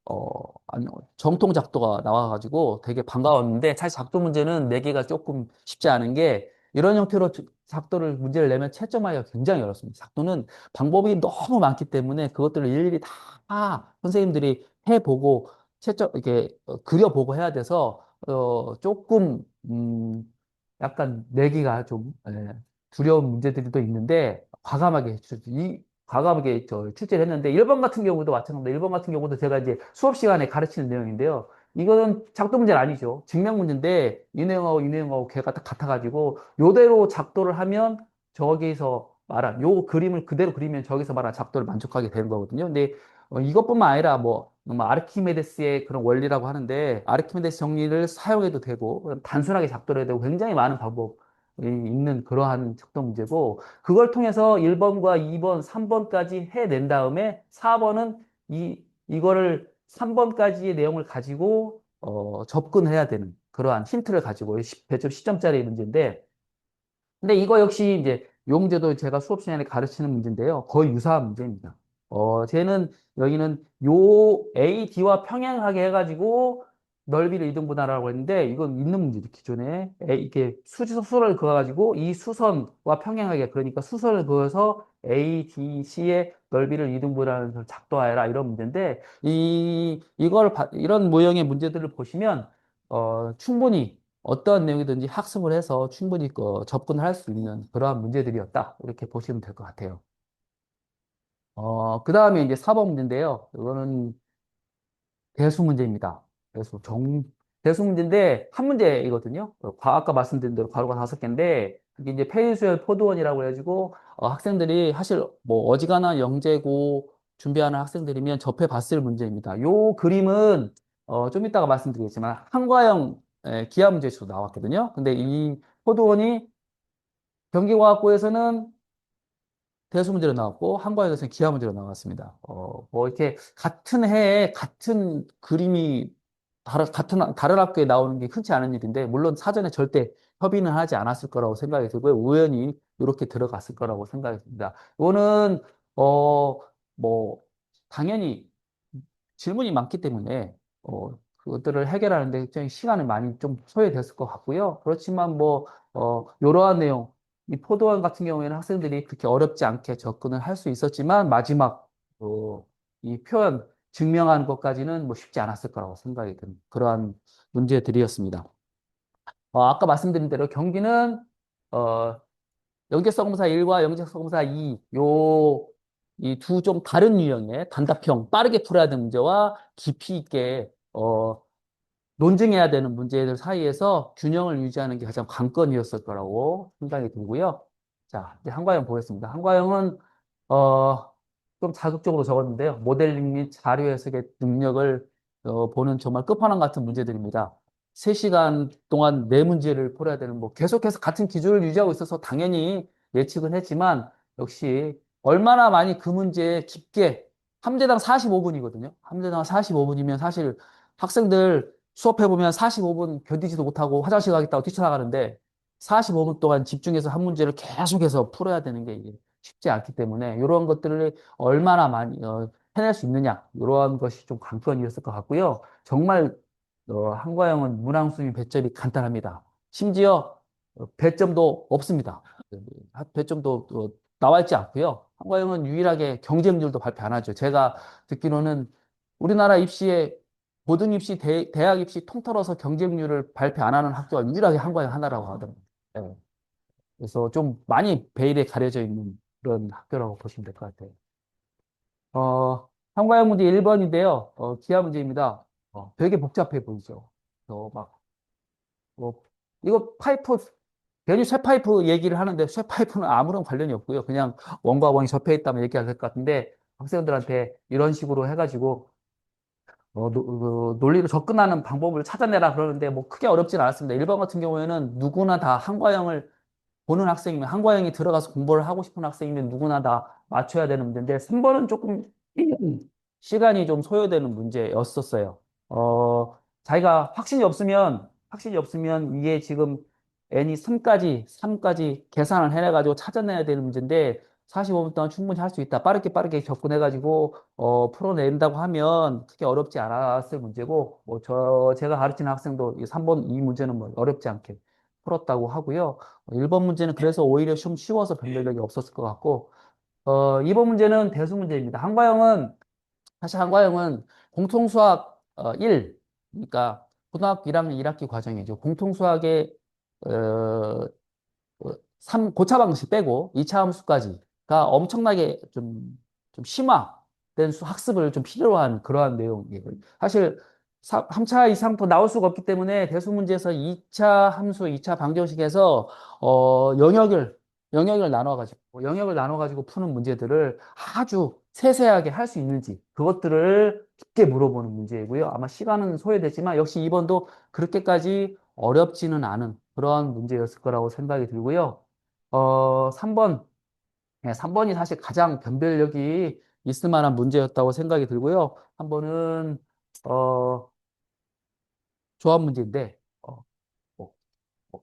정통 작도가 나와가지고 되게 반가웠는데 사실 작도 문제는 내기가 조금 쉽지 않은 게 이런 형태로 작도를 문제를 내면 채점하기가 굉장히 어렵습니다. 작도는 방법이 너무 많기 때문에 그것들을 일일이 다 선생님들이 해보고 채점 이렇게 그려보고 해야 돼서 조금 약간 내기가 좀 두려운 문제들이 또 있는데 과감하게 출제를 했는데 1번 같은 경우도 마찬가지입니다. 1번 같은 경우도 제가 이제 수업 시간에 가르치는 내용인데요. 이거는 작도 문제는 아니죠. 증명 문제인데 이 내용하고 걔가 딱 같아가지고 요대로 작도를 하면 저기서 말한 요 그림을 그대로 그리면 저기서 말한 작도를 만족하게 되는 거거든요. 근데 이것뿐만 아니라 뭐 아르키메데스의 그런 원리라고 하는데 아르키메데스 정리를 사용해도 되고 단순하게 작도를 해도 되고 굉장히 많은 방법이 있는 그러한 작도 문제고 그걸 통해서 1번과 2번, 3번까지 해낸 다음에 4번은 이거를 3번까지의 내용을 가지고 접근해야 되는 그러한 힌트를 가지고 100점 시점짜리 문제인데 근데 이거 역시 이제 요 문제도 제가 수업 시간에 가르치는 문제인데요. 거의 유사한 문제입니다. 쟤는 여기는 요 A, D와 평행하게 해가지고 넓이를 이등분하라고 했는데 이건 있는 문제죠. 기존에 이렇게 수를 그어가지고 이 수선과 평행하게 그러니까 수선을 그어서 A, D, C의 넓이를 이등분하는 걸 작도하여라 이런 문제인데 이런 모형의 문제들을 보시면 충분히 어떠한 내용이든지 학습을 해서 충분히 접근을 할 수 있는 그러한 문제들이었다. 이렇게 보시면 될 것 같아요. 그 다음에 이제 4번 문제인데요. 이거는 대수 문제입니다. 대수 문제인데 한 문제이거든요. 아까 말씀드린 대로 괄호가 5개인데 이게 이제 폐유수열 포드원이라고 해가지고 학생들이 사실 뭐 어지간한 영재고 준비하는 학생들이면 접해봤을 문제입니다. 요 그림은 좀 이따가 말씀드리겠지만 한과형 기하 문제에서 나왔거든요. 근데 이 포드원이 경기과학고에서는 대수 문제로 나왔고 한과에서는 기하 문제로 나왔습니다. 뭐 이렇게 같은 해에 같은 그림이 다른 학교에 나오는 게 흔치 않은 일인데 물론 사전에 절대 협의는 하지 않았을 거라고 생각이 들고요. 우연히 이렇게 들어갔을 거라고 생각이 듭니다. 이거는 뭐 당연히 질문이 많기 때문에 그것들을 해결하는데 굉장히 시간이 많이 좀 소요됐을 것 같고요. 그렇지만 뭐, 이러한 내용, 이 포도원 같은 경우에는 학생들이 그렇게 어렵지 않게 접근을 할 수 있었지만 마지막, 이 표현 증명하는 것까지는 뭐 쉽지 않았을 거라고 생각이 드는 그러한 문제들이었습니다. 아까 말씀드린 대로 경기는, 어, 영재성검사 1과 영재성검사 2, 이 두 좀 다른 유형의 단답형, 빠르게 풀어야 되는 문제와 깊이 있게, 논증해야 되는 문제들 사이에서 균형을 유지하는 게 가장 관건이었을 거라고 생각이 들고요. 자, 이제 한과형 보겠습니다. 한과형은, 어, 좀 자극적으로 적었는데요. 모델링 및 자료 해석의 능력을 보는 정말 끝판왕 같은 문제들입니다. 3시간 동안 4문제를 풀어야 되는, 뭐, 계속해서 같은 기준을 유지하고 있어서 당연히 예측은 했지만, 역시 얼마나 많이 그 문제에 깊게, 함대당 45분이거든요. 함대당 45분이면 사실 학생들 수업해보면 45분 견디지도 못하고 화장실 가겠다고 뛰쳐나가는데 45분 동안 집중해서 한 문제를 계속해서 풀어야 되는 게 이게 쉽지 않기 때문에 이런 것들을 얼마나 많이 해낼 수 있느냐 이러한 것이 좀 관건이었을 것 같고요. 정말 한과형은 문항수미 배점이 간단합니다. 심지어 배점도 없습니다. 배점도 나와 있지 않고요. 한과형은 유일하게 경쟁률도 발표 안 하죠. 제가 듣기로는 우리나라 입시에 고등 입시, 대학 입시 통틀어서 경쟁률을 발표 안 하는 학교가 유일하게 한과형 하나라고 하더라고요. 예. 그래서 좀 많이 베일에 가려져 있는 그런 학교라고 보시면 될 것 같아요. 한과형 문제 1번인데요. 기하 문제입니다. 되게 복잡해 보이죠. 막, 뭐, 이거 파이프, 괜히 쇠파이프 얘기를 하는데 쇠파이프는 아무런 관련이 없고요. 그냥 원과 원이 접해 있다면 얘기할 것 같은데 학생들한테 이런 식으로 해가지고 논리로 접근하는 방법을 찾아내라 그러는데 뭐 크게 어렵진 않았습니다. 1번 같은 경우에는 누구나 다 한과형을 보는 학생이면 한과형이 들어가서 공부를 하고 싶은 학생이면 누구나 다 맞춰야 되는 문제인데 3번은 조금 시간이 좀 소요되는 문제였었어요. 자기가 확신이 없으면 이게 지금 n이 3까지 계산을 해내가지고 찾아내야 되는 문제인데 45분 동안 충분히 할 수 있다. 빠르게 접근해가지고 풀어낸다고 하면 크게 어렵지 않았을 문제고 뭐 제가 가르치는 학생도 이 3번 이 문제는 뭐 어렵지 않게 풀었다고 하고요. 1번 문제는 그래서 오히려 좀 쉬워서 변별력이 없었을 것 같고 2번 문제는 대수 문제입니다. 사실 한과형은 공통수학 1, 그러니까 고등학교 1학년 1학기 과정이죠. 공통수학의 어, 고차 방식 빼고 2차 함수까지가 엄청나게 좀 심화된 학습을 좀 필요로 한 그러한 내용이에요. 사실 3차 이상 더 나올 수가 없기 때문에 대수 문제에서 2차 함수, 2차 방정식에서 어, 영역을 영역을 나눠가지고 푸는 문제들을 아주 세세하게 할 수 있는지 그것들을 깊게 물어보는 문제이고요. 아마 시간은 소요되지만 역시 이번도 그렇게까지 어렵지는 않은 그러한 문제였을 거라고 생각이 들고요. 3번. 네, 3번이 사실 가장 변별력이 있을 만한 문제였다고 생각이 들고요. 3번은, 조합 문제인데, 뭐, 뭐,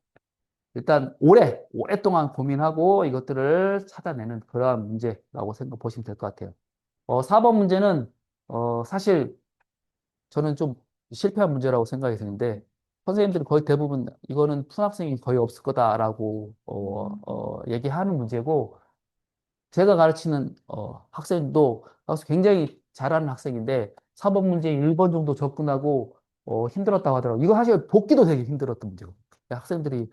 일단 오랫동안 고민하고 이것들을 찾아내는 그러한 문제라고 보시면 될 것 같아요. 4번 문제는, 사실 저는 좀 실패한 문제라고 생각이 드는데, 선생님들이 거의 대부분 이거는 푼 학생이 거의 없을 거다라고, 얘기하는 문제고, 제가 가르치는 학생도 굉장히 잘하는 학생인데 4번 문제 1번 정도 접근하고 힘들었다고 하더라고요. 이거 사실 복기도 되게 힘들었던 문제고. 학생들이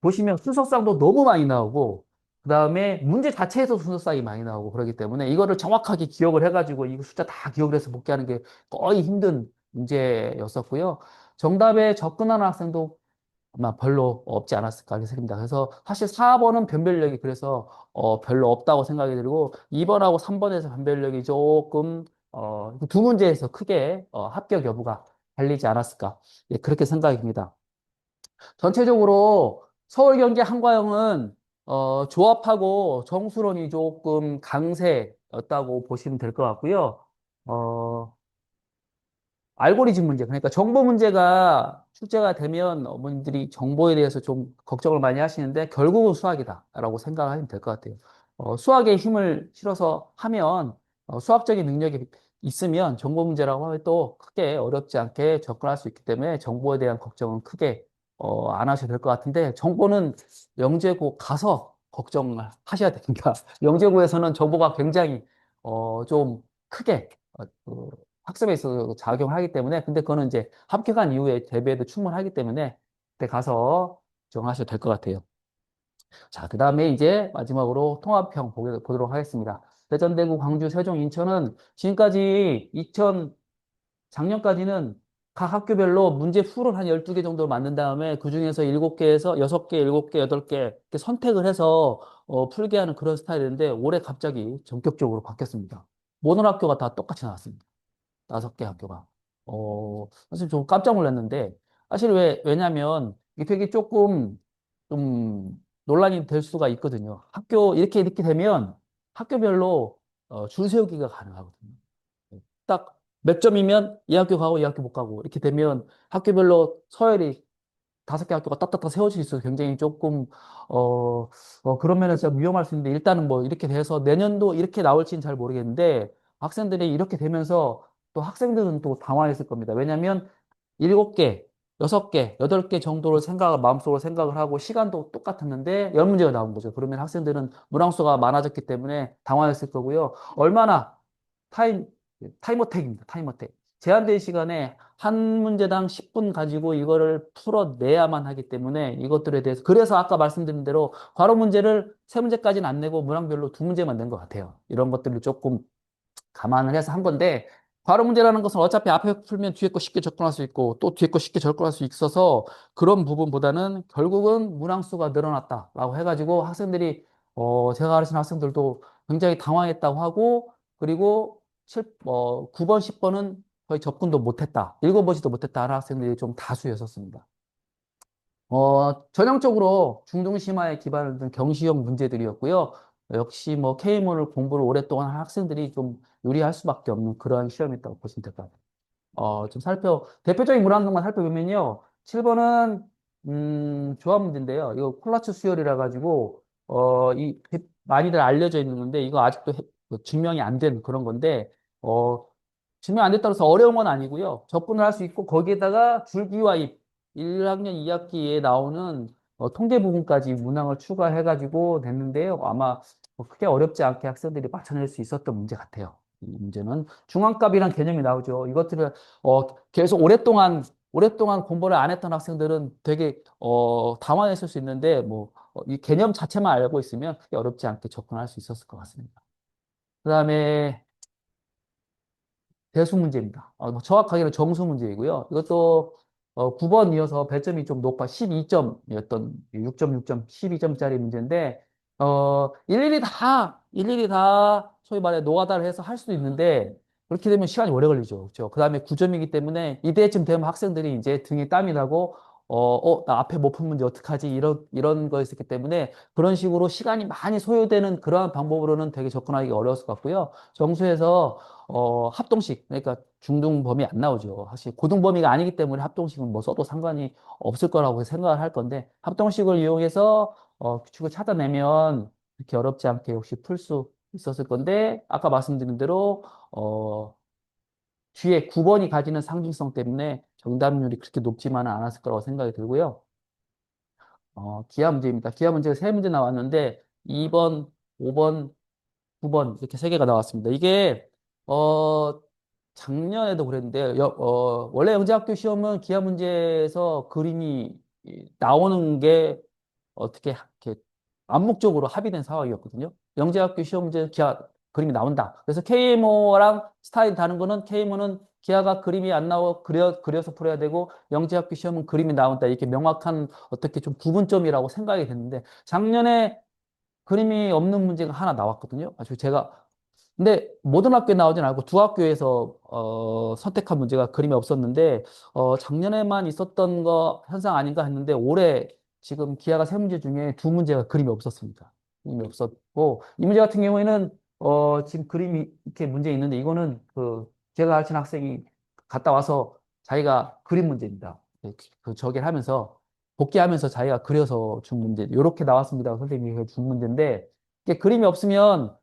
보시면 순서쌍도 너무 많이 나오고 그다음에 문제 자체에서 순서쌍이 많이 나오고 그러기 때문에 이거를 정확하게 기억을 해가지고 이거 숫자 다 기억을 해서 복귀하는 게 거의 힘든 문제였었고요. 정답에 접근하는 학생도 아마 별로 없지 않았을까 생각합니다. 그래서 사실 4번은 변별력이 그래서 별로 없다고 생각이 들고 2번하고 3번에서 변별력이 조금 두 문제에서 크게 합격 여부가 갈리지 않았을까 예, 그렇게 생각입니다. 전체적으로 서울 경기 한과형은 조합하고 정수론이 조금 강세였다고 보시면 될 것 같고요. 어, 알고리즘 문제, 그러니까 정보 문제가 출제가 되면 어머님들이 정보에 대해서 좀 걱정을 많이 하시는데 결국은 수학이다라고 생각하시면 될 것 같아요. 수학에 힘을 실어서 하면 수학적인 능력이 있으면 정보 문제라고 하면 또 크게 어렵지 않게 접근할 수 있기 때문에 정보에 대한 걱정은 크게 안 하셔도 될 것 같은데 정보는 영재고 가서 걱정을 하셔야 됩니다. 영재고에서는 정보가 굉장히 좀 크게 그 학습에 있어서 작용을 하기 때문에 근데 그거는 이제 합격한 이후에 대비해도 충분하기 때문에 그때 가서 정하셔도 될 것 같아요. 자, 그 다음에 이제 마지막으로 통합형 보도록 하겠습니다. 대전, 대구, 광주, 세종, 인천은 지금까지 작년까지는 각 학교별로 문제 풀을 한 12개 정도 만든 다음에 그중에서 7개에서 6개, 7개, 8개 이렇게 선택을 해서 풀게 하는 그런 스타일인데 올해 갑자기 전격적으로 바뀌었습니다. 모든 학교가 다 똑같이 나왔습니다. 5개 학교가. 사실 좀 깜짝 놀랐는데, 사실 왜냐면, 이게 되게 조금, 좀, 논란이 될 수가 있거든요. 이렇게 되면 학교별로 줄 세우기가 가능하거든요. 딱 몇 점이면 이 학교 가고 이 학교 못 가고, 이렇게 되면 학교별로 서열이 5개 학교가 딱딱딱 세워질 수 있어서 굉장히 조금, 그런 면에서 좀 위험할 수 있는데, 일단은 뭐 이렇게 돼서 내년도 이렇게 나올지는 잘 모르겠는데, 학생들이 이렇게 되면서 또 학생들은 또 당황했을 겁니다. 왜냐면 7개, 6개, 8개 정도를 마음속으로 생각을 하고 시간도 똑같았는데 열 문제가 나온 거죠. 그러면 학생들은 문항수가 많아졌기 때문에 당황했을 거고요. 얼마나 타임, 타임어택입니다. 타임어택. 제한된 시간에 한 문제당 10분 가지고 이거를 풀어내야만 하기 때문에 이것들에 대해서 그래서 아까 말씀드린 대로 괄호 문제를 3문제까지는 안 내고 문항별로 2문제만 낸 것 같아요. 이런 것들을 조금 감안을 해서 한 건데 괄호 문제라는 것은 어차피 앞에 풀면 뒤에 거 쉽게 접근할 수 있고 또 뒤에 거 쉽게 접근할 수 있어서 그런 부분보다는 결국은 문항수가 늘어났다라고 해가지고 학생들이 제가 가르치는 학생들도 굉장히 당황했다고 하고 그리고 9번, 10번은 거의 접근도 못했다. 읽어보지도 못했다 하는 학생들이 좀 다수였었습니다. 전형적으로 중등심화에 기반을 둔 경시형 문제들이었고요. 역시 뭐 K문을 공부를 오랫동안 한 학생들이 좀 유리할 수밖에 없는 그러한 시험이었다고 보시면 될 것 같아요. 대표적인 문항들만 살펴보면요. 7번은, 조합 문제인데요. 이거 콜라츠 수열이라 가지고, 많이들 알려져 있는 건데, 이거 아직도 증명이 안 된 그런 건데, 어, 증명 안 됐다고 해서 어려운 건 아니고요. 접근을 할 수 있고, 거기에다가 줄기와 입, 1학년 2학기에 나오는 통계 부분까지 문항을 추가해가지고 냈는데요. 아마 뭐 크게 어렵지 않게 학생들이 맞춰낼 수 있었던 문제 같아요. 이 문제는 중앙값이란 개념이 나오죠. 이것들을 계속 오랫동안 공부를 안 했던 학생들은 되게 당황했을 수 있는데 이 개념 자체만 알고 있으면 크게 어렵지 않게 접근할 수 있었을 것 같습니다. 그다음에 대수 문제입니다. 뭐 정확하게는 정수 문제이고요. 이것도 9번 이어서 배점이 좀 높아 12점이었던 6.6점, 12점짜리 문제인데 일일이 다 소위 말해 노가다를 해서 할 수도 있는데 그렇게 되면 시간이 오래 걸리죠. 그렇죠? 그다음에 9점이기 때문에 이때쯤 되면 학생들이 이제 등에 땀이 나고 나 앞에 못 푼 문제 어떡하지? 이런 거 있었기 때문에 그런 식으로 시간이 많이 소요되는 그러한 방법으로는 되게 접근하기 어려웠을 것 같고요. 정수에서 합동식, 그러니까 중등 범위 안 나오죠. 사실 고등 범위가 아니기 때문에 합동식은 뭐 써도 상관이 없을 거라고 생각을 할 건데, 합동식을 이용해서 규칙을 찾아내면 그렇게 어렵지 않게 역시 풀 수 있었을 건데, 아까 말씀드린 대로, 뒤에 9번이 가지는 상징성 때문에 정답률이 그렇게 높지만은 않았을 거라고 생각이 들고요. 기하 문제입니다. 기하 문제가 3문제 나왔는데, 2번, 5번, 9번 이렇게 3개가 나왔습니다. 이게 어 작년에도 그랬는데 원래 영재학교 시험은 기하 문제에서 그림이 나오는 게 어떻게 이렇게 암묵적으로 합의된 상황이었거든요. 영재학교 시험 문제 기하 그림이 나온다. 그래서 KMO랑 스타일이 다른 거는 KMO는 기하가 그림이 안 나오고 그려서 풀어야 되고 영재학교 시험은 그림이 나온다. 이렇게 명확한 어떻게 좀 구분점이라고 생각이 됐는데 작년에 그림이 없는 문제가 하나 나왔거든요. 아주 근데 모든 학교에 나오진 않고 두 학교에서 선택한 문제가 그림이 없었는데 작년에만 있었던 거 현상 아닌가 했는데 올해 지금 기하가 3문제 중에 2문제가 그림이 없었습니다. 그림이 없었고 이 문제 같은 경우에는 지금 그림이 이렇게 문제 있는데 이거는 제가 가르친 학생이 갔다 와서 자기가 그림 문제입니다. 저기를 하면서 복귀하면서 자기가 그려서 준 문제 이렇게 나왔습니다. 선생님이 준 문제인데 이게 그림이 없으면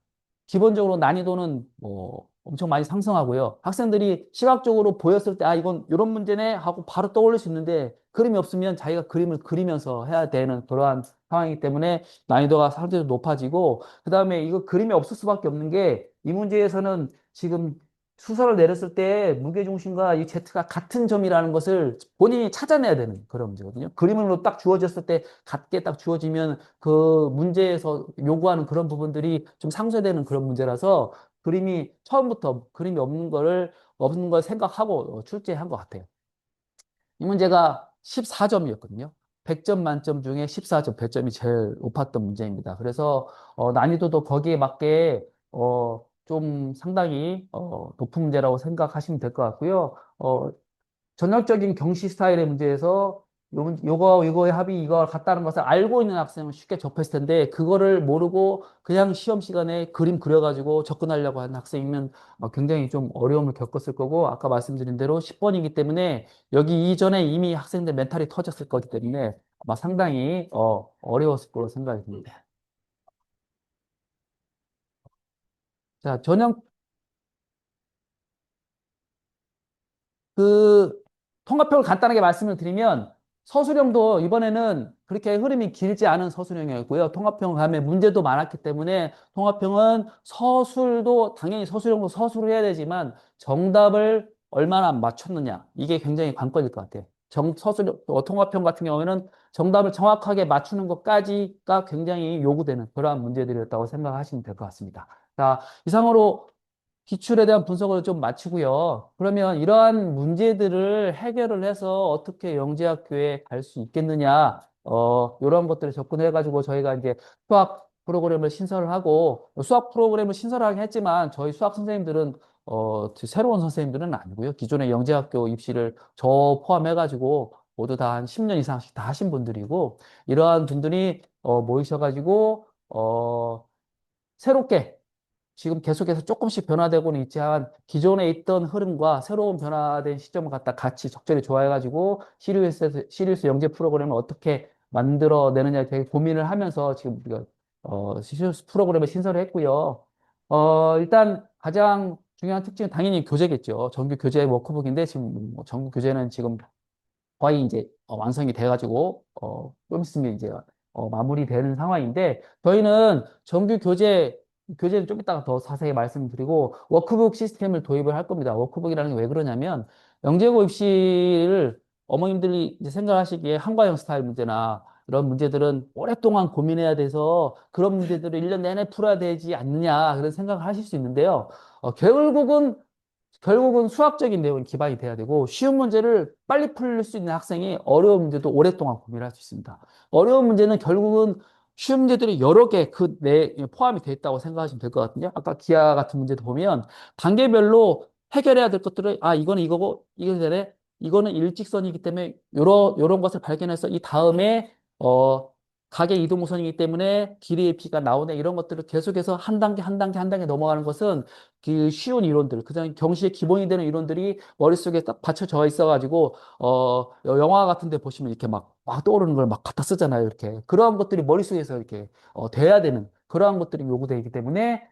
기본적으로 난이도는 뭐 엄청 많이 상승하고요. 학생들이 시각적으로 보였을 때, 아, 이건 이런 문제네 하고 바로 떠올릴 수 있는데 그림이 없으면 자기가 그림을 그리면서 해야 되는 그러한 상황이기 때문에 난이도가 상대적으로 높아지고, 그다음에 이거 그림이 없을 수밖에 없는 게 이 문제에서는 지금 수설을 내렸을 때 무게중심과 이 Z가 같은 점이라는 것을 본인이 찾아내야 되는 그런 문제거든요. 그림으로 딱 주어졌을 때 같게 딱 주어지면 그 문제에서 요구하는 그런 부분들이 좀 상쇄되는 그런 문제라서 그림이 처음부터 그림이 없는 걸 생각하고 출제한 것 같아요. 이 문제가 14점이었거든요. 100점 만점 중에 14점, 배점이 제일 높았던 문제입니다. 그래서 난이도도 거기에 맞게 좀 상당히 높은 문제라고 생각하시면 될 것 같고요. 전형적인 경시 스타일의 문제에서 요거의 합이 이거 같다는 것을 알고 있는 학생은 쉽게 접했을 텐데, 그거를 모르고 그냥 시험 시간에 그림 그려가지고 접근하려고 하는 학생이면 굉장히 좀 어려움을 겪었을 거고, 아까 말씀드린 대로 10번이기 때문에 여기 이전에 이미 학생들 멘탈이 터졌을 거기 때문에 아마 상당히 어려웠을 거로 생각이 듭니다. 자, 그 통합형을 간단하게 말씀을 드리면 서술형도 이번에는 그렇게 흐름이 길지 않은 서술형이었고요. 통합형 가면 문제도 많았기 때문에 통합형은 서술도 당연히 서술형도 서술을 해야 되지만 정답을 얼마나 맞췄느냐, 이게 굉장히 관건일 것 같아요. 통합형 같은 경우에는 정답을 정확하게 맞추는 것까지가 굉장히 요구되는 그러한 문제들이었다고 생각하시면 될 것 같습니다. 자, 이상으로 기출에 대한 분석을 좀 마치고요. 그러면 이러한 문제들을 해결을 해서 어떻게 영재학교에 갈 수 있겠느냐, 이런 것들을 접근해가지고 저희가 이제 수학 프로그램을 신설을 하고, 수학 프로그램을 신설하긴 했지만 저희 수학 선생님들은 새로운 선생님들은 아니고요. 기존의 영재학교 입시를 저 포함해가지고 모두 다 한 10년 이상씩 다 하신 분들이고, 이러한 분들이 모이셔가지고 새롭게 지금 계속해서 조금씩 변화되고는 있지만 기존에 있던 흐름과 새로운 변화된 시점을 갖다 같이 적절히 조화해가지고 시리우스 영재 프로그램을 어떻게 만들어내느냐에 대해 고민을 하면서 지금 우리가 시리우스 프로그램을 신설을 했고요. 일단 가장 중요한 특징은 당연히 교재겠죠. 정규 교재 워크북인데 지금 뭐 정규 교재는 지금 거의 이제 완성이 돼가지고 좀 있으면 이제 마무리되는 상황인데, 저희는 정규 교재는 좀 이따가 더 자세히 말씀드리고 워크북 시스템을 도입을 할 겁니다. 워크북이라는 게 왜 그러냐면 영재고 입시를 어머님들이 이제 생각하시기에 한과형 스타일 문제나 이런 문제들은 오랫동안 고민해야 돼서 그런 문제들을 1년 내내 풀어야 되지 않느냐 그런 생각을 하실 수 있는데요. 결국은 수학적인 내용이 기반이 돼야 되고 쉬운 문제를 빨리 풀 수 있는 학생이 어려운 문제도 오랫동안 고민을 할 수 있습니다. 어려운 문제는 결국은 쉬운 문제들이 여러 개 그 내 포함이 돼 있다고 생각하시면 될 것 같거든요. 아까 기하 같은 문제도 보면 단계별로 해결해야 될 것들을, 아, 이거는 이거고 이거 되네, 이거는 일직선이기 때문에 요런 것을 발견해서 이 다음에 가계 이동우선이기 때문에 길이의 비가 나오네, 이런 것들을 계속해서 한 단계 한 단계 한 단계 넘어가는 것은 그 쉬운 이론들, 그다음에 경시의 기본이 되는 이론들이 머릿속에 딱 받쳐져 있어가지고, 영화 같은 데 보시면 이렇게 막 떠오르는 걸 막 갖다 쓰잖아요. 이렇게. 그러한 것들이 머릿속에서 이렇게, 돼야 되는 그러한 것들이 요구되기 때문에,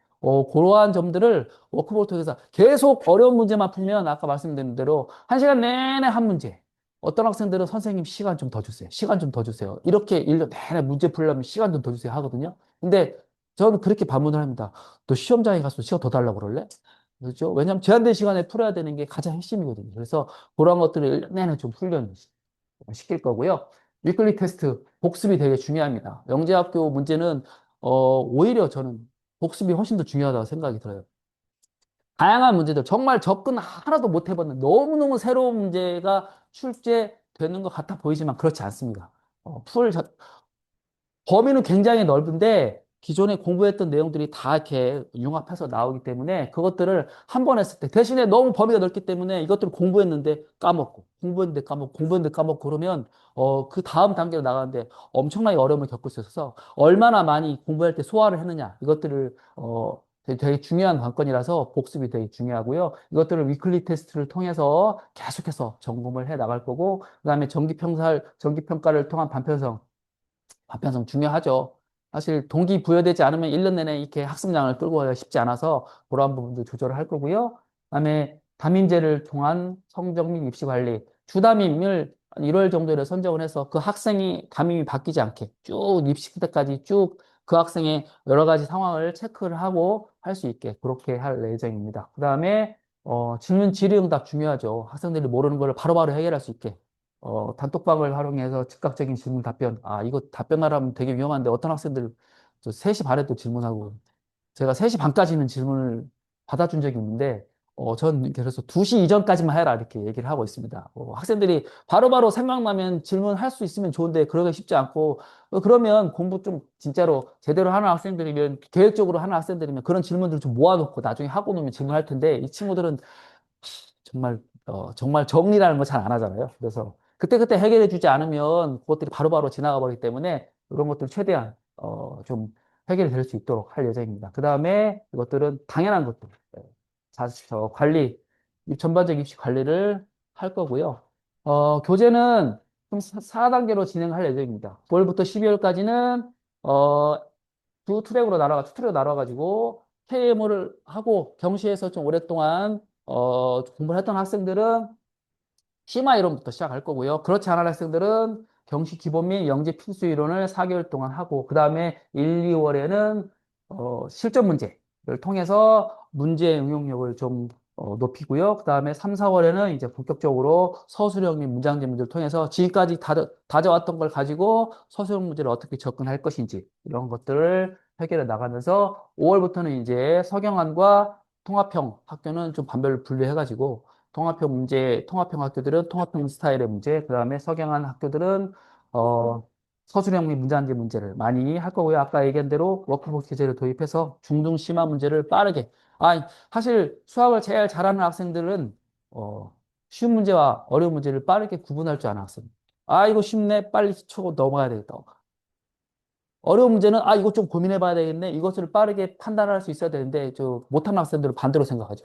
그러한 점들을 워크북을 통해서 계속 어려운 문제만 풀면 아까 말씀드린 대로 한 시간 내내 한 문제. 어떤 학생들은 선생님 시간 좀 더 주세요. 시간 좀 더 주세요. 이렇게 1년 내내 문제 풀려면 시간 좀 더 주세요 하거든요. 근데 저는 그렇게 반문을 합니다. 너 시험장에 가서 시간 더 달라고 그럴래? 그렇죠? 왜냐하면 제한된 시간에 풀어야 되는 게 가장 핵심이거든요. 그래서 그런 것들을 1년 내내 좀 시킬 거고요. 위클리 테스트, 복습이 되게 중요합니다. 영재학교 문제는 오히려 저는 복습이 훨씬 더 중요하다고 생각이 들어요. 다양한 문제들, 정말 접근 하나도 못 해봤는 너무너무 새로운 문제가 출제되는 것 같아 보이지만 그렇지 않습니다. 범위는 굉장히 넓은데 기존에 공부했던 내용들이 다 이렇게 융합해서 나오기 때문에 그것들을 한 번 했을 때, 대신에 너무 범위가 넓기 때문에 이것들을 공부했는데 까먹고 공부했는데 까먹고 공부했는데 까먹고 그러면 그 다음 단계로 나가는데 엄청나게 어려움을 겪을 수 있어서 얼마나 많이 공부할 때 소화를 했느냐, 이것들을 되게 중요한 관건이라서 복습이 되게 중요하고요. 이것들을 위클리 테스트를 통해서 계속해서 점검을 해 나갈 거고, 그다음에 정기평가를 통한 반편성 중요하죠. 사실 동기 부여되지 않으면 1년 내내 이렇게 학습량을 끌고 가기가 쉽지 않아서 그런 부분도 조절을 할 거고요. 그다음에 담임제를 통한 성적 및 입시 관리, 주담임을 한 1월 정도에 선정을 해서 그 학생이 담임이 바뀌지 않게 쭉 입시 때까지 쭉 그 학생의 여러 가지 상황을 체크를 하고 할 수 있게 그렇게 할 예정입니다. 그다음에 질문 질의응답 중요하죠. 학생들이 모르는 걸 바로바로 해결할 수 있게. 단톡방을 활용해서 즉각적인 질문 답변. 아, 이거 답변하라면 되게 위험한데 어떤 학생들 저 3시 반에 또 질문하고 제가 3시 반까지는 질문을 받아준 적이 있는데 전 그래서 2시 이전까지만 해라 이렇게 얘기를 하고 있습니다. 학생들이 바로바로 생각나면 질문할 수 있으면 좋은데 그러기 쉽지 않고 그러면 공부 좀 진짜로 제대로 하는 학생들이면 계획적으로 하는 학생들이면 그런 질문들을 좀 모아놓고 나중에 하고 놓으면 질문할 텐데 이 친구들은 정말 정말 정리라는 거 잘 안 하잖아요. 그래서 그때그때 해결해 주지 않으면 그것들이 바로바로 지나가 버리기 때문에 이런 것들 최대한 좀 해결이 될 수 있도록 할 예정입니다. 그 다음에 이것들은 당연한 것들, 관리, 전반적 입시 관리를 할 거고요. 교재는 좀 4단계로 진행할 예정입니다. 9월부터 12월까지는 투 트랙으로 나눠가지고 KMO를 하고 경시에서 좀 오랫동안 공부를 했던 학생들은 심화 이론부터 시작할 거고요. 그렇지 않은 학생들은 경시 기본 및 영재 필수 이론을 4개월 동안 하고, 그 다음에 1, 2월에는 실전 문제를 통해서 문제 응용력을 좀 높이고요. 그 다음에 3, 4월에는 이제 본격적으로 서술형 및 문장제 문제를 통해서 지금까지 다져왔던 걸 가지고 서술형 문제를 어떻게 접근할 것인지 이런 것들을 해결해 나가면서 5월부터는 이제 서경환과 통합형 학교는 좀 반별을 분류해가지고 통합형 학교들은 통합형 스타일의 문제, 그 다음에 석양한 학교들은, 서술형 및 문제안제 문제를 많이 할 거고요. 아까 얘기한 대로 워크북 제재를 도입해서 중등 심화 문제를 빠르게. 사실 수학을 제일 잘하는 학생들은, 쉬운 문제와 어려운 문제를 빠르게 구분할 줄 아는 학생. 이거 쉽네. 빨리 치고 넘어가야 되겠다. 어려운 문제는, 이거 좀 고민해 봐야 되겠네. 이것을 빠르게 판단할 수 있어야 되는데, 못하는 학생들은 반대로 생각하죠.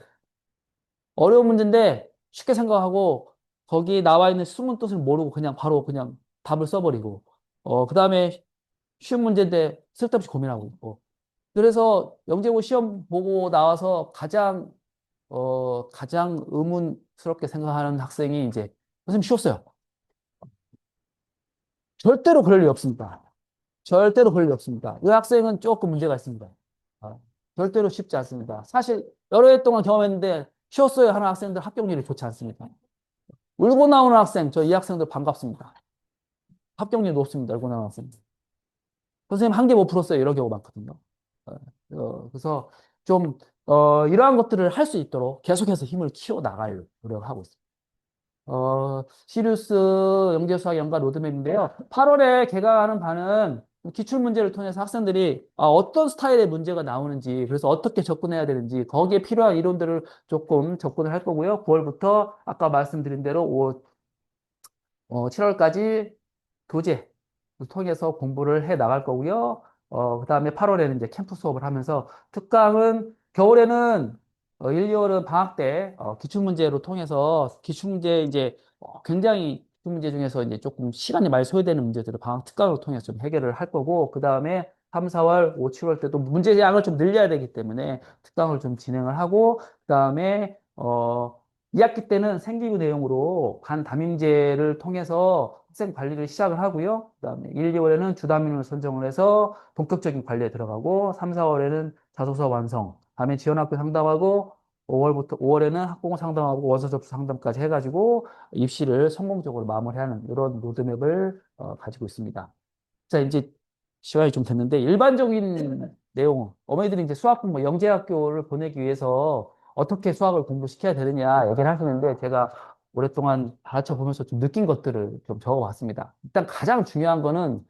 어려운 문제인데 쉽게 생각하고 거기 나와 있는 숨은 뜻을 모르고 그냥 바로 그냥 답을 써버리고 그 다음에 쉬운 문제인데 쓸데없이 고민하고 있고 그래서 영재고 시험 보고 나와서 가장 의문스럽게 생각하는 학생이 이제 선생님 쉬웠어요. 절대로 그럴 리 없습니다. 절대로 그럴 리 없습니다. 이 학생은 조금 문제가 있습니다. 아, 절대로 쉽지 않습니다. 사실 여러 해 동안 경험했는데 쉬웠어요 하는 학생들 합격률이 좋지 않습니다. 울고 나오는 학생, 저 이 학생들 반갑습니다. 합격률 높습니다. 울고 나오는 학생. 선생님 한 개 못 풀었어요. 이런 경우 많거든요. 그래서 좀, 이러한 것들을 할 수 있도록 계속해서 힘을 키워 나갈 노력을 하고 있습니다. 시리우스 영재수학 연가 로드맵인데요. 8월에 개강하는 반은 기출문제를 통해서 학생들이 어떤 스타일의 문제가 나오는지, 그래서 어떻게 접근해야 되는지, 거기에 필요한 이론들을 조금 접근을 할 거고요. 9월부터 아까 말씀드린 대로 7월까지 교재를 통해서 공부를 해 나갈 거고요. 그 다음에 8월에는 이제 캠프 수업을 하면서 특강은 겨울에는 1, 2월은 방학 때 기출문제로 통해서 기출문제 이제 굉장히 기출문제 중에서 이제 조금 시간이 많이 소요되는 문제들을 방학 특강을 통해서 좀 해결을 할 거고 그 다음에 3, 4월, 5, 7월 때도 문제 양을 좀 늘려야 되기 때문에 특강을 좀 진행을 하고 그 다음에 2학기 때는 생기부 내용으로 반 담임제를 통해서 학생 관리를 시작을 하고요. 그다음에 1, 2월에는 주담임을 선정을 해서 본격적인 관리에 들어가고 3, 4월에는 자소서 완성, 다음에 지원학교 상담하고 5월에는 학부모 상담하고 원서 접수 상담까지 해가지고 입시를 성공적으로 마무리하는 이런 로드맵을 가지고 있습니다. 자, 이제 시간이 좀 됐는데 일반적인 내용, 어머니들이 이제 수학 공부, 영재학교를 보내기 위해서 어떻게 수학을 공부시켜야 되느냐 얘기를 하시는데 제가 오랫동안 가르쳐 보면서 좀 느낀 것들을 좀 적어봤습니다. 일단 가장 중요한 거는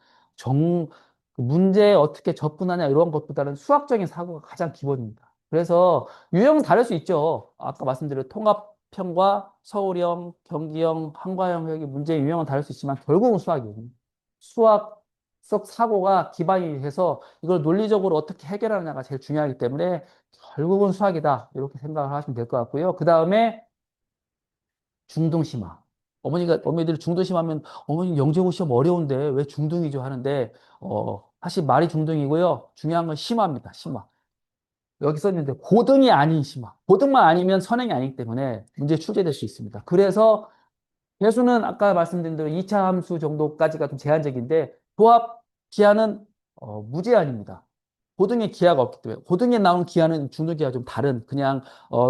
그 문제에 어떻게 접근하냐 이런 것보다는 수학적인 사고가 가장 기본입니다. 그래서 유형은 다를 수 있죠. 아까 말씀드린 통합형과 서울형, 경기형, 한과형 여기 문제 유형은 다를 수 있지만 결국은 수학이에요. 수학 속 사고가 기반이 돼서 이걸 논리적으로 어떻게 해결하느냐가 제일 중요하기 때문에 결국은 수학이다. 이렇게 생각을 하시면 될 것 같고요. 그 다음에 중등심화. 어머니들이 중등 심하면 어머니 영재고 시험 어려운데 왜 중등이죠 하는데, 사실 말이 중등이고요. 중요한 건 심화입니다. 심화. 여기 썼는데 고등이 아닌 심화. 고등만 아니면 선행이 아니기 때문에 문제 출제될 수 있습니다. 그래서 배수는 아까 말씀드린 대로 2차 함수 정도까지가 좀 제한적인데 조합 기하는 무제한입니다. 고등의 기하가 없기 때문에 고등에 나오는 기하는 중등 기하가 좀 다른 그냥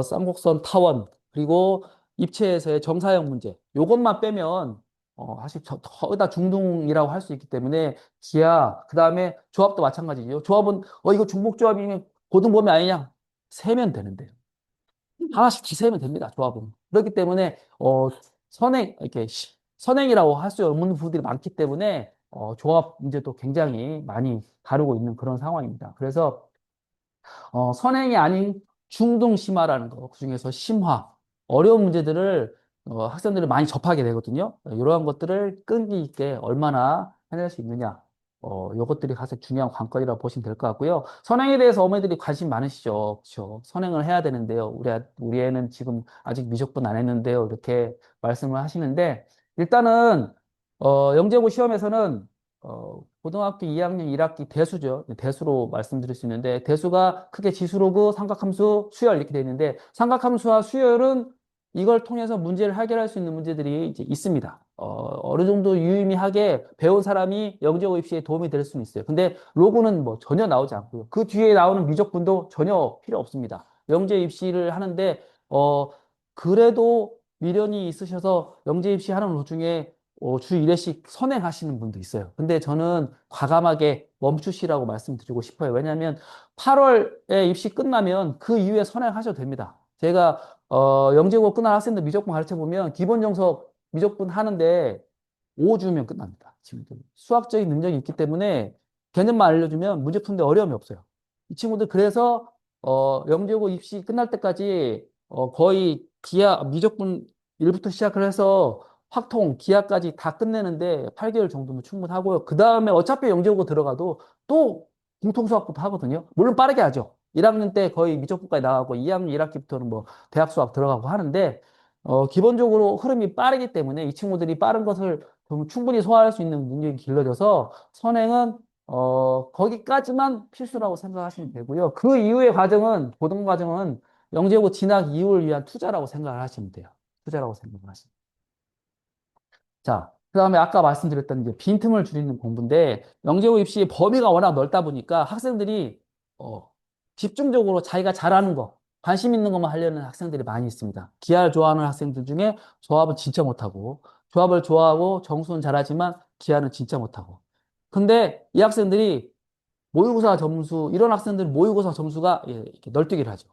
쌍곡선 타원 그리고 입체에서의 정사형 문제 요것만 빼면 사실 거의 다 중등이라고 할 수 있기 때문에 기하 그다음에 조합도 마찬가지죠. 조합은 이거 중복조합이 고등 범위 아니냐 세면 되는데요. 하나씩 기세면 됩니다. 조합은. 그렇기 때문에 이렇게 선행이라고 할 수 없는 부분들이 많기 때문에 조합 문제도 굉장히 많이 다루고 있는 그런 상황입니다. 그래서 선행이 아닌 중등 심화라는 거, 그중에서 심화, 어려운 문제들을 학생들이 많이 접하게 되거든요. 이러한 것들을 끈기 있게 얼마나 해낼 수 있느냐. 요것들이 가장 중요한 관건이라고 보시면 될 것 같고요. 선행에 대해서 어머니들이 관심 많으시죠. 그렇죠. 선행을 해야 되는데요. 우리 애는 지금 아직 미적분 안 했는데요. 이렇게 말씀을 하시는데, 일단은, 영재고 시험에서는 고등학교 2학년 1학기 대수죠. 대수로 말씀드릴 수 있는데, 대수가 크게 지수로그, 삼각함수, 수열 이렇게 되어 있는데, 삼각함수와 수열은 이걸 통해서 문제를 해결할 수 있는 문제들이 이제 있습니다. 어느 정도 유의미하게 배운 사람이 영재고 입시에 도움이 될 수는 있어요. 근데 로그는 뭐 전혀 나오지 않고요. 그 뒤에 나오는 미적분도 전혀 필요 없습니다. 영재 입시를 하는데, 그래도 미련이 있으셔서 영재 입시 하는 도중에 주 1회씩 선행하시는 분도 있어요. 근데 저는 과감하게 멈추시라고 말씀드리고 싶어요. 왜냐하면 8월에 입시 끝나면 그 이후에 선행하셔도 됩니다. 제가 영재고 끝난 학생들 미적분 가르쳐 보면 기본 정석 미적분 하는데 5주면 끝납니다. 친구들 수학적인 능력이 있기 때문에 개념만 알려주면 문제 푸는데 어려움이 없어요. 이 친구들 그래서 영재고 입시 끝날 때까지 거의 기하 미적분 1부터 시작을 해서 확통, 기하까지 다 끝내는데 8개월 정도면 충분하고요. 그 다음에 어차피 영재고 들어가도 또 공통수학부터 하거든요. 물론 빠르게 하죠. 1학년 때 거의 미적분까지 나가고 2학년 1학기부터는 뭐 대학 수학 들어가고 하는데 기본적으로 흐름이 빠르기 때문에 이 친구들이 빠른 것을 좀 충분히 소화할 수 있는 능력이 길러져서 선행은 거기까지만 필수라고 생각하시면 되고요. 그 이후의 과정은 고등 과정은 영재고 진학 이후를 위한 투자라고 생각을 하시면 돼요. 투자라고 생각을 하시면. 자, 그 다음에 아까 말씀드렸던 이제 빈틈을 줄이는 공부인데, 영재고 입시 범위가 워낙 넓다 보니까 학생들이, 집중적으로 자기가 잘하는 거, 관심 있는 것만 하려는 학생들이 많이 있습니다. 기하를 좋아하는 학생들 중에 조합은 진짜 못하고, 조합을 좋아하고 정수는 잘하지만 기하는 진짜 못하고. 근데 이 학생들이 모의고사 점수, 이런 학생들은 모의고사 점수가 예, 이렇게 널뛰기를 하죠.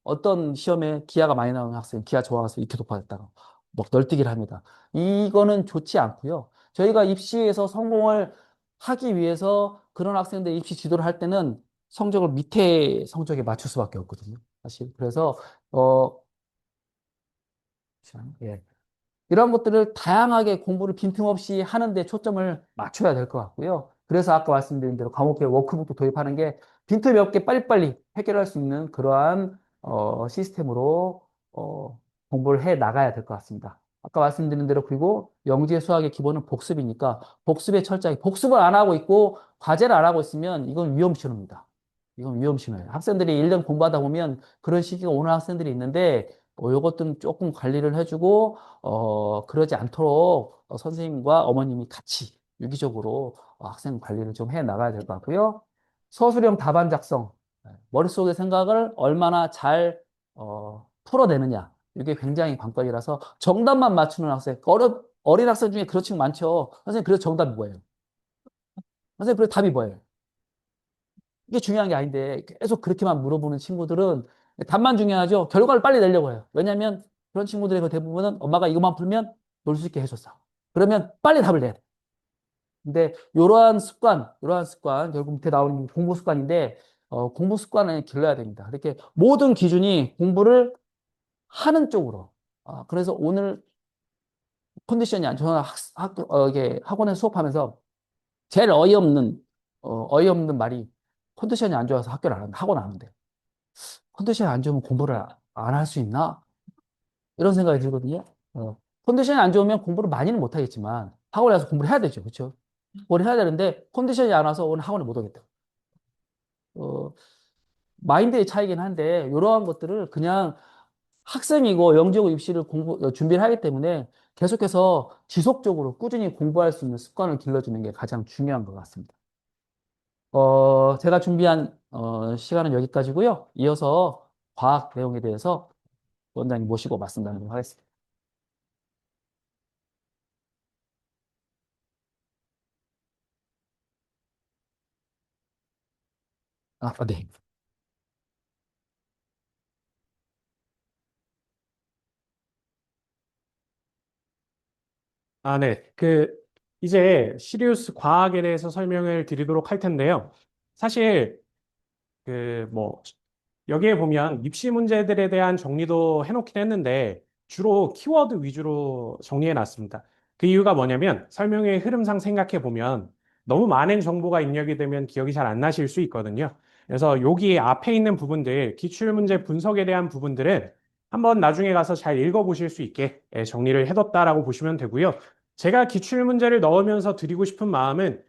어떤 시험에 기하가 많이 나오는 학생, 기하 좋아서 이렇게 높아졌다가 막 널뛰기를 합니다. 이거는 좋지 않고요. 저희가 입시에서 성공을 하기 위해서 그런 학생들 입시 지도를 할 때는 성적을 밑에 성적에 맞출 수밖에 없거든요. 사실. 그래서, 잠시만요. 예. 이런 것들을 다양하게 공부를 빈틈없이 하는데 초점을 맞춰야 될 것 같고요. 그래서 아까 말씀드린 대로 과목별 워크북도 도입하는 게 빈틈이 없게 빨리빨리 해결할 수 있는 그러한 시스템으로 공부를 해 나가야 될 것 같습니다. 아까 말씀드린 대로 그리고 영재 수학의 기본은 복습이니까 복습에 철저하게 복습을 안 하고 있고 과제를 안 하고 있으면 이건 위험 신호입니다. 이건 위험 신호예요. 학생들이 1년 공부하다 보면 그런 시기가 오는 학생들이 있는데 요것들은 조금 관리를 해주고 그러지 않도록 선생님과 어머님이 같이 유기적으로 학생 관리를 좀 해 나가야 될 것 같고요. 서술형 답안 작성. 머릿속의 생각을 얼마나 잘, 풀어내느냐. 이게 굉장히 관건이라서 정답만 맞추는 학생, 어린 학생 중에 그런 친구 많죠. 선생님, 그래서 정답이 뭐예요? 선생님, 그래서 답이 뭐예요? 이게 중요한 게 아닌데 계속 그렇게만 물어보는 친구들은 답만 중요하죠. 결과를 빨리 내려고 해요. 왜냐하면 그런 친구들의 그 대부분은 엄마가 이것만 풀면 놀 수 있게 해줬어. 그러면 빨리 답을 내야 돼. 근데 이러한 습관, 결국 밑에 나오는 공부 습관인데 공부 습관을 길러야 됩니다. 이렇게 모든 기준이 공부를 하는 쪽으로. 그래서 오늘 컨디션이 안 좋은 이게 학원에 수업하면서 제일 어이없는 말이 컨디션이 안 좋아서 학교를 안 한다. 학원 안 하는데. 컨디션이 안 좋으면 공부를 안 할 수 있나? 이런 생각이 들거든요. 컨디션이 안 좋으면 공부를 많이는 못 하겠지만 학원에 가서 공부를 해야 되죠. 그렇죠? 공부를 해야 되는데 컨디션이 안 와서 오늘 학원에 못 오겠다. 어, 마인드의 차이긴 한데 이러한 것들을 그냥 학생이고 영재고 입시를 준비를 하기 때문에 계속해서 지속적으로 꾸준히 공부할 수 있는 습관을 길러주는 게 가장 중요한 것 같습니다. 제가 준비한 시간은 여기까지고요. 이어서 과학 내용에 대해서 원장님 모시고 말씀 나누도록 하겠습니다. 네. 네. 이제 시리우스 과학에 대해서 설명을 드리도록 할 텐데요. 사실, 뭐, 여기에 보면 입시 문제들에 대한 정리도 해놓긴 했는데 주로 키워드 위주로 정리해 놨습니다. 그 이유가 뭐냐면 설명의 흐름상 생각해 보면 너무 많은 정보가 입력이 되면 기억이 잘 안 나실 수 있거든요. 그래서 여기 앞에 있는 부분들, 기출문제 분석에 대한 부분들은 한번 나중에 가서 잘 읽어보실 수 있게 정리를 해뒀다라고 보시면 되고요. 제가 기출문제를 넣으면서 드리고 싶은 마음은,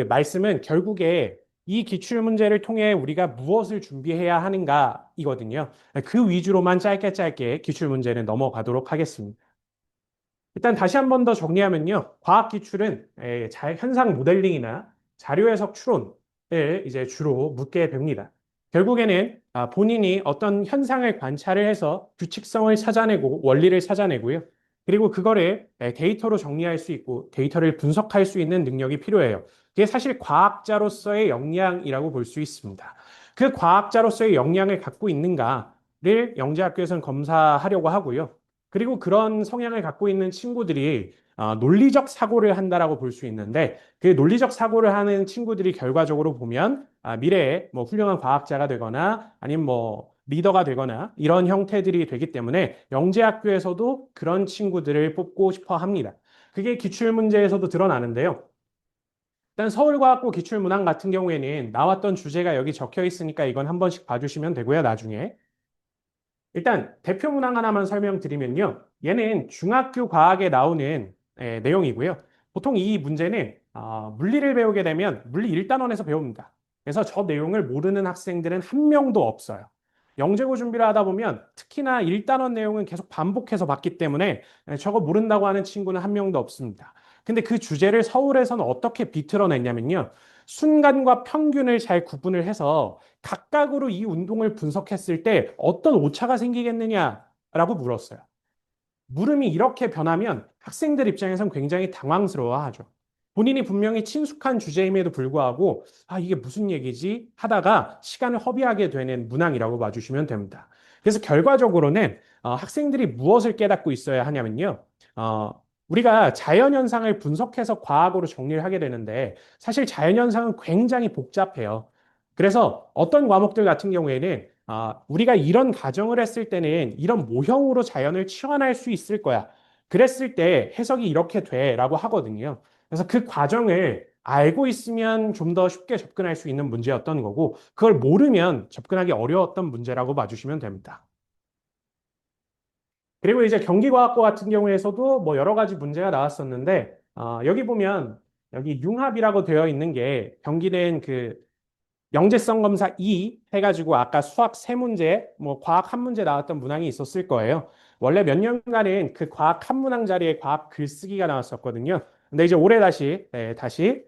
말씀은 결국에 이 기출 문제를 통해 우리가 무엇을 준비해야 하는가이거든요. 그 위주로만 짧게 짧게 기출 문제는 넘어가도록 하겠습니다. 일단 다시 한 번 더 정리하면요. 과학 기출은 현상 모델링이나 자료 해석 추론을 이제 주로 묻게 됩니다. 결국에는 본인이 어떤 현상을 관찰을 해서 규칙성을 찾아내고 원리를 찾아내고요. 그리고 그거를 데이터로 정리할 수 있고 데이터를 분석할 수 있는 능력이 필요해요. 그게 사실 과학자로서의 역량이라고 볼 수 있습니다. 그 과학자로서의 역량을 갖고 있는가를 영재학교에서는 검사하려고 하고요. 그리고 그런 성향을 갖고 있는 친구들이 논리적 사고를 한다라고 볼 수 있는데 그 논리적 사고를 하는 친구들이 결과적으로 보면 미래에 뭐 훌륭한 과학자가 되거나 아니면 뭐 리더가 되거나 이런 형태들이 되기 때문에 영재학교에서도 그런 친구들을 뽑고 싶어 합니다. 그게 기출문제에서도 드러나는데요. 일단 서울과학고 기출문항 같은 경우에는 나왔던 주제가 여기 적혀 있으니까 이건 한 번씩 봐주시면 되고요, 나중에. 일단 대표 문항 하나만 설명드리면요. 얘는 중학교 과학에 나오는 내용이고요. 보통 이 문제는 물리를 배우게 되면 물리 1단원에서 배웁니다. 그래서 저 내용을 모르는 학생들은 한 명도 없어요. 영재고 준비를 하다 보면 특히나 1단원 내용은 계속 반복해서 봤기 때문에 저거 모른다고 하는 친구는 한 명도 없습니다. 근데 그 주제를 서울에서는 어떻게 비틀어냈냐면요. 순간과 평균을 잘 구분을 해서 각각으로 이 운동을 분석했을 때 어떤 오차가 생기겠느냐라고 물었어요. 물음이 이렇게 변하면 학생들 입장에선 굉장히 당황스러워하죠. 본인이 분명히 친숙한 주제임에도 불구하고 이게 무슨 얘기지 하다가 시간을 허비하게 되는 문항이라고 봐주시면 됩니다. 그래서 결과적으로는 학생들이 무엇을 깨닫고 있어야 하냐면요. 우리가 자연현상을 분석해서 과학으로 정리를 하게 되는데 사실 자연현상은 굉장히 복잡해요. 그래서 어떤 과목들 같은 경우에는 우리가 이런 가정을 했을 때는 이런 모형으로 자연을 치환할 수 있을 거야. 그랬을 때 해석이 이렇게 돼 라고 하거든요. 그래서 그 과정을 알고 있으면 좀 더 쉽게 접근할 수 있는 문제였던 거고, 그걸 모르면 접근하기 어려웠던 문제라고 봐주시면 됩니다. 그리고 이제 경기과학고 같은 경우에서도 뭐 여러 가지 문제가 나왔었는데, 여기 보면 여기 융합이라고 되어 있는 게 경기된 영재성 검사 2 해가지고 아까 수학 세 문제, 뭐 과학 한 문제 나왔던 문항이 있었을 거예요. 원래 몇 년간은 그 과학 한 문항 자리에 과학 글쓰기가 나왔었거든요. 근데 이제 올해 다시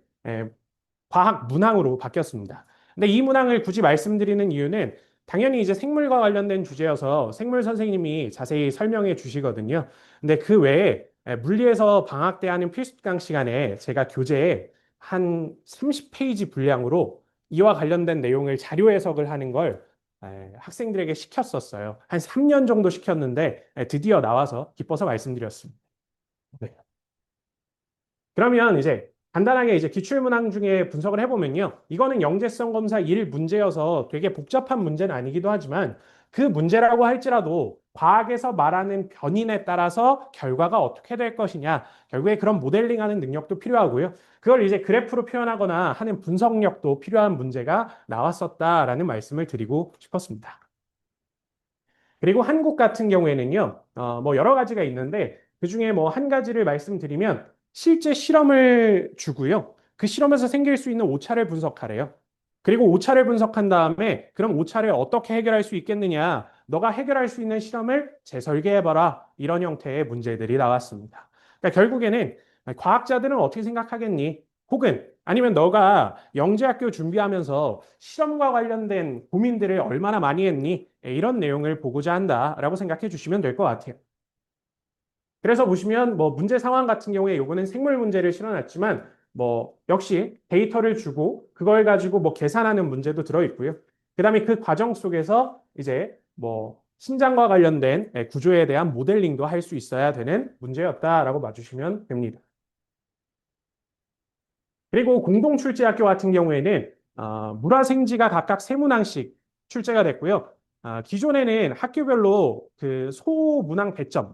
과학 문항으로 바뀌었습니다. 근데 이 문항을 굳이 말씀드리는 이유는 당연히 이제 생물과 관련된 주제여서 생물 선생님이 자세히 설명해 주시거든요. 근데 그 외에 물리에서 방학 때 하는 필수강 시간에 제가 교재에 한 30페이지 분량으로 이와 관련된 내용을 자료 해석을 하는 걸 학생들에게 시켰었어요. 한 3년 정도 시켰는데 드디어 나와서 기뻐서 말씀드렸습니다. 네. 그러면 이제 간단하게 이제 기출문항 중에 분석을 해보면요. 이거는 영재성 검사 1 문제여서 되게 복잡한 문제는 아니기도 하지만 그 문제라고 할지라도 과학에서 말하는 변인에 따라서 결과가 어떻게 될 것이냐. 결국에 그런 모델링하는 능력도 필요하고요. 그걸 이제 그래프로 표현하거나 하는 분석력도 필요한 문제가 나왔었다라는 말씀을 드리고 싶었습니다. 그리고 한국 같은 경우에는요, 뭐 여러 가지가 있는데 그중에 뭐 한 가지를 말씀드리면 실제 실험을 주고요. 그 실험에서 생길 수 있는 오차를 분석하래요. 그리고 오차를 분석한 다음에 그럼 오차를 어떻게 해결할 수 있겠느냐? 너가 해결할 수 있는 실험을 재설계해봐라. 이런 형태의 문제들이 나왔습니다. 그러니까 결국에는 과학자들은 어떻게 생각하겠니? 혹은 아니면 너가 영재학교 준비하면서 실험과 관련된 고민들을 얼마나 많이 했니? 이런 내용을 보고자 한다라고 생각해 주시면 될 것 같아요. 그래서 보시면 뭐 문제 상황 같은 경우에 요거는 생물 문제를 실어놨지만 뭐 역시 데이터를 주고 그걸 가지고 뭐 계산하는 문제도 들어있고요. 그다음에 그 과정 속에서 이제 뭐 신장과 관련된 구조에 대한 모델링도 할 수 있어야 되는 문제였다라고 봐주시면 됩니다. 그리고 공동출제학교 같은 경우에는 물화생지가 각각 세 문항씩 출제가 됐고요. 기존에는 학교별로 그 소문항 배점이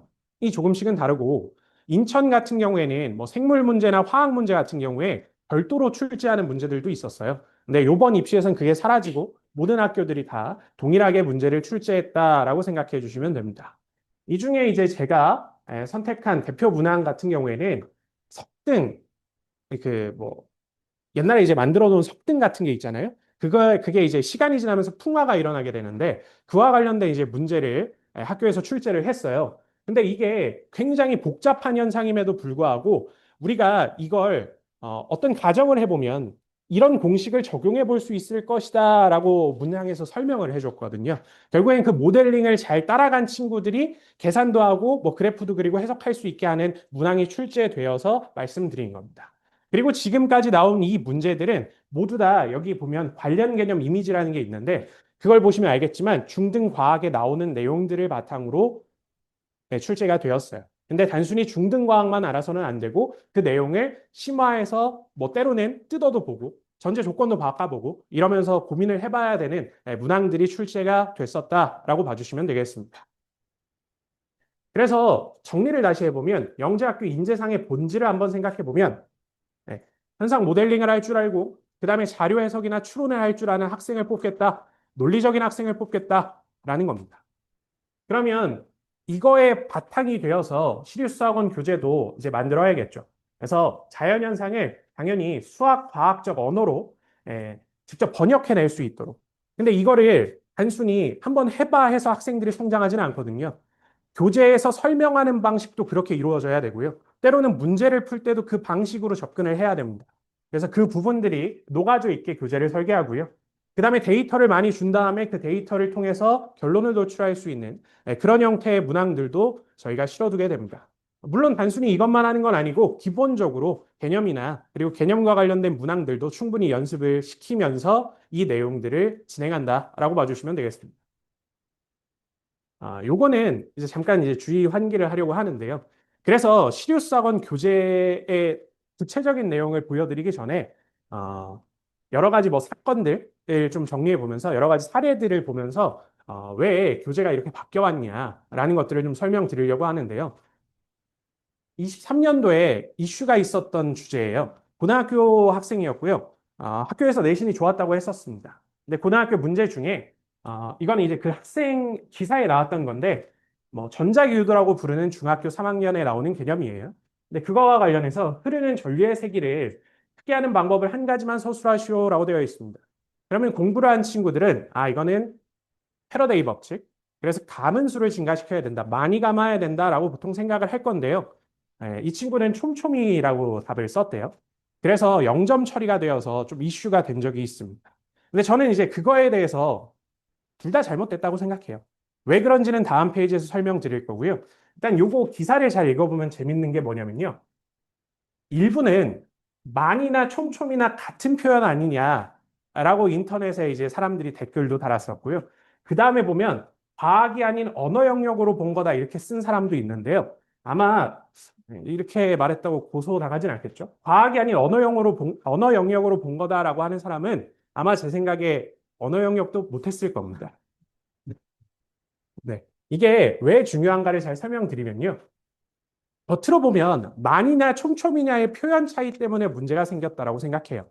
조금씩은 다르고 인천 같은 경우에는 뭐 생물 문제나 화학 문제 같은 경우에 별도로 출제하는 문제들도 있었어요. 근데 이번 입시에서는 그게 사라지고 모든 학교들이 다 동일하게 문제를 출제했다라고 생각해 주시면 됩니다. 이 중에 이제 제가 선택한 대표 문항 같은 경우에는 석등 그뭐 옛날에 이제 만들어 놓은 석등 같은 게 있잖아요. 그게 이제 시간이 지나면서 풍화가 일어나게 되는데 그와 관련된 이제 문제를 학교에서 출제를 했어요. 근데 이게 굉장히 복잡한 현상임에도 불구하고 우리가 이걸 어떤 가정을 해보면 이런 공식을 적용해 볼 수 있을 것이다라고 문항에서 설명을 해줬거든요. 결국엔 그 모델링을 잘 따라간 친구들이 계산도 하고 뭐 그래프도 그리고 해석할 수 있게 하는 문항이 출제되어서 말씀드린 겁니다. 그리고 지금까지 나온 이 문제들은 모두 다 여기 보면 관련 개념 이미지라는 게 있는데 그걸 보시면 알겠지만 중등 과학에 나오는 내용들을 바탕으로 출제가 되었어요. 근데 단순히 중등 과학만 알아서는 안 되고 그 내용을 심화해서 뭐 때로는 뜯어도 보고 전제 조건도 바꿔보고 이러면서 고민을 해봐야 되는 문항들이 출제가 됐었다라고 봐주시면 되겠습니다. 그래서 정리를 다시 해보면 영재학교 인재상의 본질을 한번 생각해 보면 현상 모델링을 할 줄 알고 그다음에 자료 해석이나 추론을 할 줄 아는 학생을 뽑겠다. 논리적인 학생을 뽑겠다라는 겁니다. 그러면 이거에 바탕이 되어서 시립수학원 교재도 이제 만들어야겠죠. 그래서 자연현상을 당연히 수학, 과학적 언어로 직접 번역해낼 수 있도록. 근데 이거를 단순히 한번 해봐 해서 학생들이 성장하지는 않거든요. 교재에서 설명하는 방식도 그렇게 이루어져야 되고요. 때로는 문제를 풀 때도 그 방식으로 접근을 해야 됩니다. 그래서 그 부분들이 녹아져 있게 교재를 설계하고요. 그 다음에 데이터를 많이 준 다음에 그 데이터를 통해서 결론을 도출할 수 있는 그런 형태의 문항들도 저희가 실어두게 됩니다. 물론 단순히 이것만 하는 건 아니고 기본적으로 개념이나 그리고 개념과 관련된 문항들도 충분히 연습을 시키면서 이 내용들을 진행한다라고 봐주시면 되겠습니다. 요거는 이제 잠깐 이제 주의 환기를 하려고 하는데요. 그래서 시류학원 교재의 구체적인 내용을 보여드리기 전에 여러 가지 뭐 사건들을 좀 정리해 보면서 여러 가지 사례들을 보면서 왜 교재가 이렇게 바뀌어 왔냐라는 것들을 좀 설명드리려고 하는데요. 23년도에 이슈가 있었던 주제예요. 고등학교 학생이었고요. 학교에서 내신이 좋았다고 했었습니다. 근데 고등학교 문제 중에 이거는 이제 그 학생 기사에 나왔던 건데 뭐 전자기유도라고 부르는 중학교 3학년에 나오는 개념이에요. 근데 그거와 관련해서 흐르는 전류의 세기를 크게 하는 방법을 한 가지만 서술하시오라고 되어 있습니다. 그러면 공부를 한 친구들은 이거는 패러데이 법칙. 그래서 감은수를 증가시켜야 된다. 많이 감아야 된다라고 보통 생각을 할 건데요. 이 친구는 촘촘히라고 답을 썼대요. 그래서 0점 처리가 되어서 좀 이슈가 된 적이 있습니다. 근데 저는 이제 그거에 대해서 둘 다 잘못됐다고 생각해요. 왜 그런지는 다음 페이지에서 설명드릴 거고요. 일단 요거 기사를 잘 읽어보면 재밌는 게 뭐냐면요. 일부는 많이나 촘촘이나 같은 표현 아니냐라고 인터넷에 이제 사람들이 댓글도 달았었고요. 그 다음에 보면 과학이 아닌 언어 영역으로 본 거다 이렇게 쓴 사람도 있는데요. 아마 이렇게 말했다고 고소 당하진 않겠죠. 과학이 아닌 언어 영역으로 본 거다라고 하는 사람은 아마 제 생각에 언어 영역도 못했을 겁니다. 네. 이게 왜 중요한가를 잘 설명드리면요. 겉으로 보면 많이냐 촘촘이냐의 표현 차이 때문에 문제가 생겼다라고 생각해요.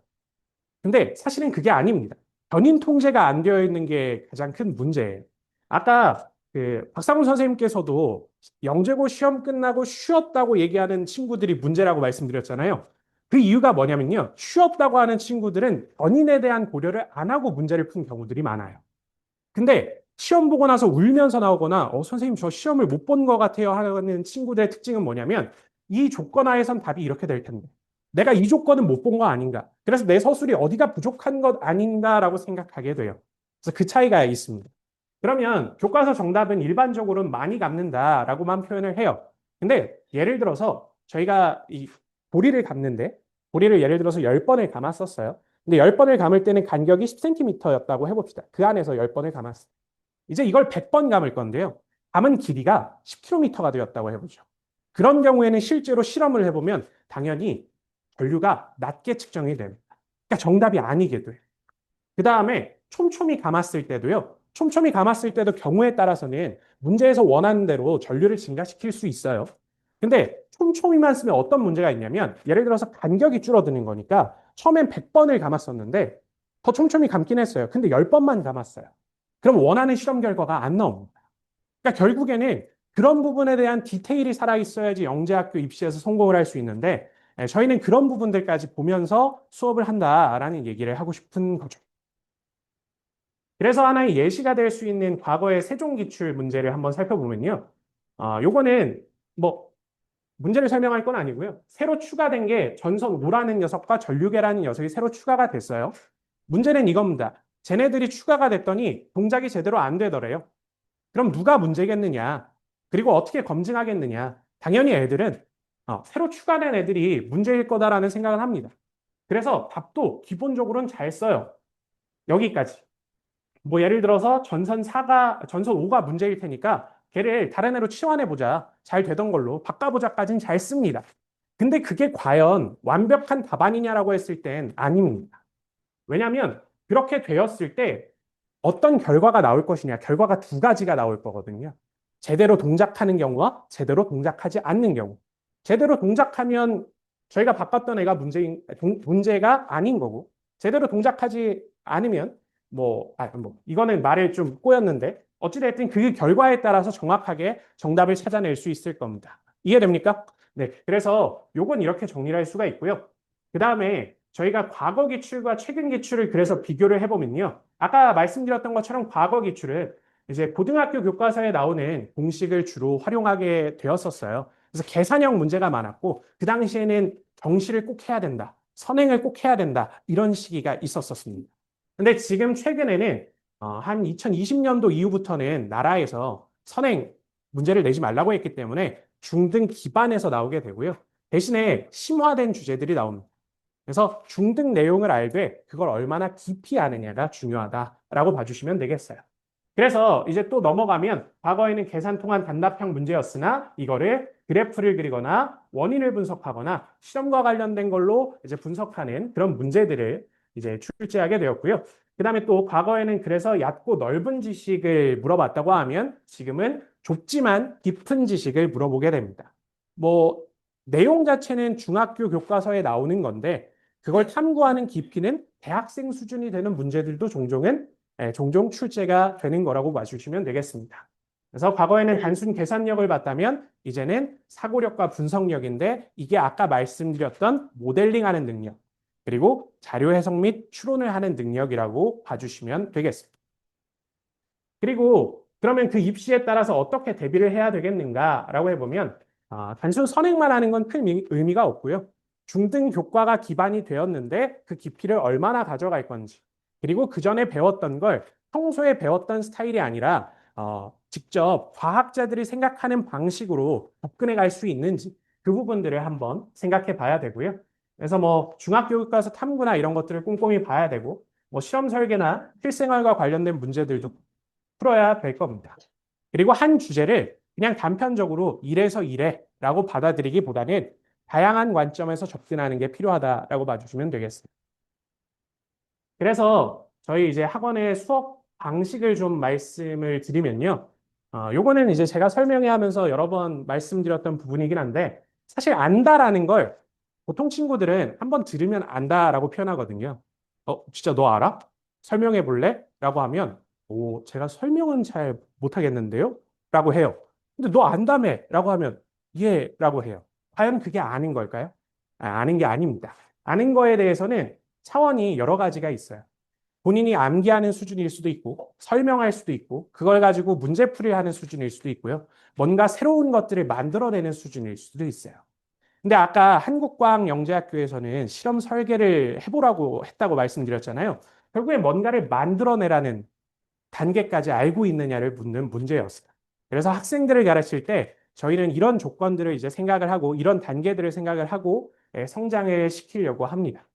근데 사실은 그게 아닙니다. 견인 통제가 안 되어 있는 게 가장 큰 문제예요. 아까 박상훈 선생님께서도 영재고 시험 끝나고 쉬었다고 얘기하는 친구들이 문제라고 말씀드렸잖아요. 그 이유가 뭐냐면요. 쉬었다고 하는 친구들은 원인에 대한 고려를 안 하고 문제를 푼 경우들이 많아요. 근데 시험 보고 나서 울면서 나오거나 선생님 저 시험을 못 본 것 같아요 하는 친구들의 특징은 뭐냐면 이 조건 하에선 답이 이렇게 될 텐데 내가 이 조건은 못 본 거 아닌가? 그래서 내 서술이 어디가 부족한 것 아닌가라고 생각하게 돼요. 그래서 그 차이가 있습니다. 그러면 교과서 정답은 일반적으로는 많이 갚는다라고만 표현을 해요. 근데 예를 들어서 저희가 이 보리를 감는데 보리를 예를 들어서 10번을 감았었어요. 근데 10번을 감을 때는 간격이 10cm였다고 해봅시다. 그 안에서 10번을 감았어요. 이제 이걸 100번 감을 건데요. 감은 길이가 10km가 되었다고 해보죠. 그런 경우에는 실제로 실험을 해보면 당연히 전류가 낮게 측정이 됩니다. 그러니까 정답이 아니게 돼요. 그 다음에 촘촘히 감았을 때도요. 촘촘히 감았을 때도 경우에 따라서는 문제에서 원하는 대로 전류를 증가시킬 수 있어요. 근데 촘촘히만 쓰면 어떤 문제가 있냐면 예를 들어서 간격이 줄어드는 거니까 처음엔 100번을 감았었는데 더 촘촘히 감긴 했어요. 근데 10번만 감았어요. 그럼 원하는 실험 결과가 안 나옵니다. 그러니까 결국에는 그런 부분에 대한 디테일이 살아있어야지 영재학교 입시에서 성공을 할 수 있는데 저희는 그런 부분들까지 보면서 수업을 한다라는 얘기를 하고 싶은 거죠. 그래서 하나의 예시가 될 수 있는 과거의 세종기출 문제를 한번 살펴보면요. 요거는 뭐 문제를 설명할 건 아니고요. 새로 추가된 게 전선 5라는 녀석과 전류계라는 녀석이 새로 추가가 됐어요. 문제는 이겁니다. 쟤네들이 추가가 됐더니 동작이 제대로 안 되더래요. 그럼 누가 문제겠느냐? 그리고 어떻게 검증하겠느냐? 당연히 애들은 새로 추가된 애들이 문제일 거다라는 생각을 합니다. 그래서 답도 기본적으로는 잘 써요. 여기까지. 뭐 예를 들어서 전선 5가 문제일 테니까 걔를 다른 애로 치환해 보자. 잘 되던 걸로 바꿔보자까지는 잘 씁니다. 근데 그게 과연 완벽한 답안이냐라고 했을 땐 아닙니다. 왜냐하면 그렇게 되었을 때 어떤 결과가 나올 것이냐. 결과가 두 가지가 나올 거거든요. 제대로 동작하는 경우와 제대로 동작하지 않는 경우. 제대로 동작하면 저희가 바꿨던 애가 문제가 아닌 거고 제대로 동작하지 않으면 이거는 말에 좀 꼬였는데 어찌됐든 그 결과에 따라서 정확하게 정답을 찾아낼 수 있을 겁니다. 이해됩니까? 네, 그래서 요건 이렇게 정리를 할 수가 있고요. 그 다음에 저희가 과거 기출과 최근 기출을 그래서 비교를 해보면요. 아까 말씀드렸던 것처럼 과거 기출은 이제 고등학교 교과서에 나오는 공식을 주로 활용하게 되었었어요. 그래서 계산형 문제가 많았고 그 당시에는 정시를 꼭 해야 된다. 선행을 꼭 해야 된다. 이런 시기가 있었었습니다. 근데 지금 최근에는 한 2020년도 이후부터는 나라에서 선행 문제를 내지 말라고 했기 때문에 중등 기반에서 나오게 되고요. 대신에 심화된 주제들이 나옵니다. 그래서 중등 내용을 알되 그걸 얼마나 깊이 아느냐가 중요하다라고 봐주시면 되겠어요. 그래서 이제 또 넘어가면 과거에는 계산 통한 단답형 문제였으나 이거를 그래프를 그리거나 원인을 분석하거나 시험과 관련된 걸로 이제 분석하는 그런 문제들을 이제 출제하게 되었고요. 그 다음에 또 과거에는 그래서 얕고 넓은 지식을 물어봤다고 하면 지금은 좁지만 깊은 지식을 물어보게 됩니다. 뭐 내용 자체는 중학교 교과서에 나오는 건데 그걸 탐구하는 깊이는 대학생 수준이 되는 문제들도 종종 출제가 되는 거라고 봐주시면 되겠습니다. 그래서 과거에는 단순 계산력을 봤다면 이제는 사고력과 분석력인데 이게 아까 말씀드렸던 모델링하는 능력 그리고 자료 해석 및 추론을 하는 능력이라고 봐주시면 되겠습니다. 그리고 그러면 그 입시에 따라서 어떻게 대비를 해야 되겠는가라고 해보면 단순 선행만 하는 건 큰 의미가 없고요. 중등 교과가 기반이 되었는데 그 깊이를 얼마나 가져갈 건지 그리고 그 전에 배웠던 걸 평소에 배웠던 스타일이 아니라 직접 과학자들이 생각하는 방식으로 접근해 갈 수 있는지 그 부분들을 한번 생각해 봐야 되고요. 그래서 뭐 중학교 교과서 탐구나 이런 것들을 꼼꼼히 봐야 되고 뭐 실험 설계나 실생활과 관련된 문제들도 풀어야 될 겁니다. 그리고 한 주제를 그냥 단편적으로 이래서 이래라고 받아들이기보다는 다양한 관점에서 접근하는 게 필요하다라고 봐주시면 되겠습니다. 그래서 저희 이제 학원의 수업 방식을 좀 말씀을 드리면요. 요거는 이제 제가 설명해 하면서 여러 번 말씀드렸던 부분이긴 한데 사실 안다라는 걸 보통 친구들은 한번 들으면 안다라고 표현하거든요. 진짜 너 알아? 설명해 볼래? 라고 하면 제가 설명은 잘 못하겠는데요? 라고 해요. 근데 너 안다며? 라고 하면 예, 라고 해요. 과연 그게 아는 걸까요? 아는 게 아닙니다. 아는 거에 대해서는 차원이 여러 가지가 있어요. 본인이 암기하는 수준일 수도 있고, 설명할 수도 있고, 그걸 가지고 문제풀이를 하는 수준일 수도 있고요. 뭔가 새로운 것들을 만들어내는 수준일 수도 있어요. 근데 아까 한국과학영재학교에서는 실험 설계를 해보라고 했다고 말씀드렸잖아요. 결국엔 뭔가를 만들어내라는 단계까지 알고 있느냐를 묻는 문제였어요. 그래서 학생들을 가르칠 때 저희는 이런 조건들을 이제 생각을 하고 이런 단계들을 생각을 하고 성장을 시키려고 합니다.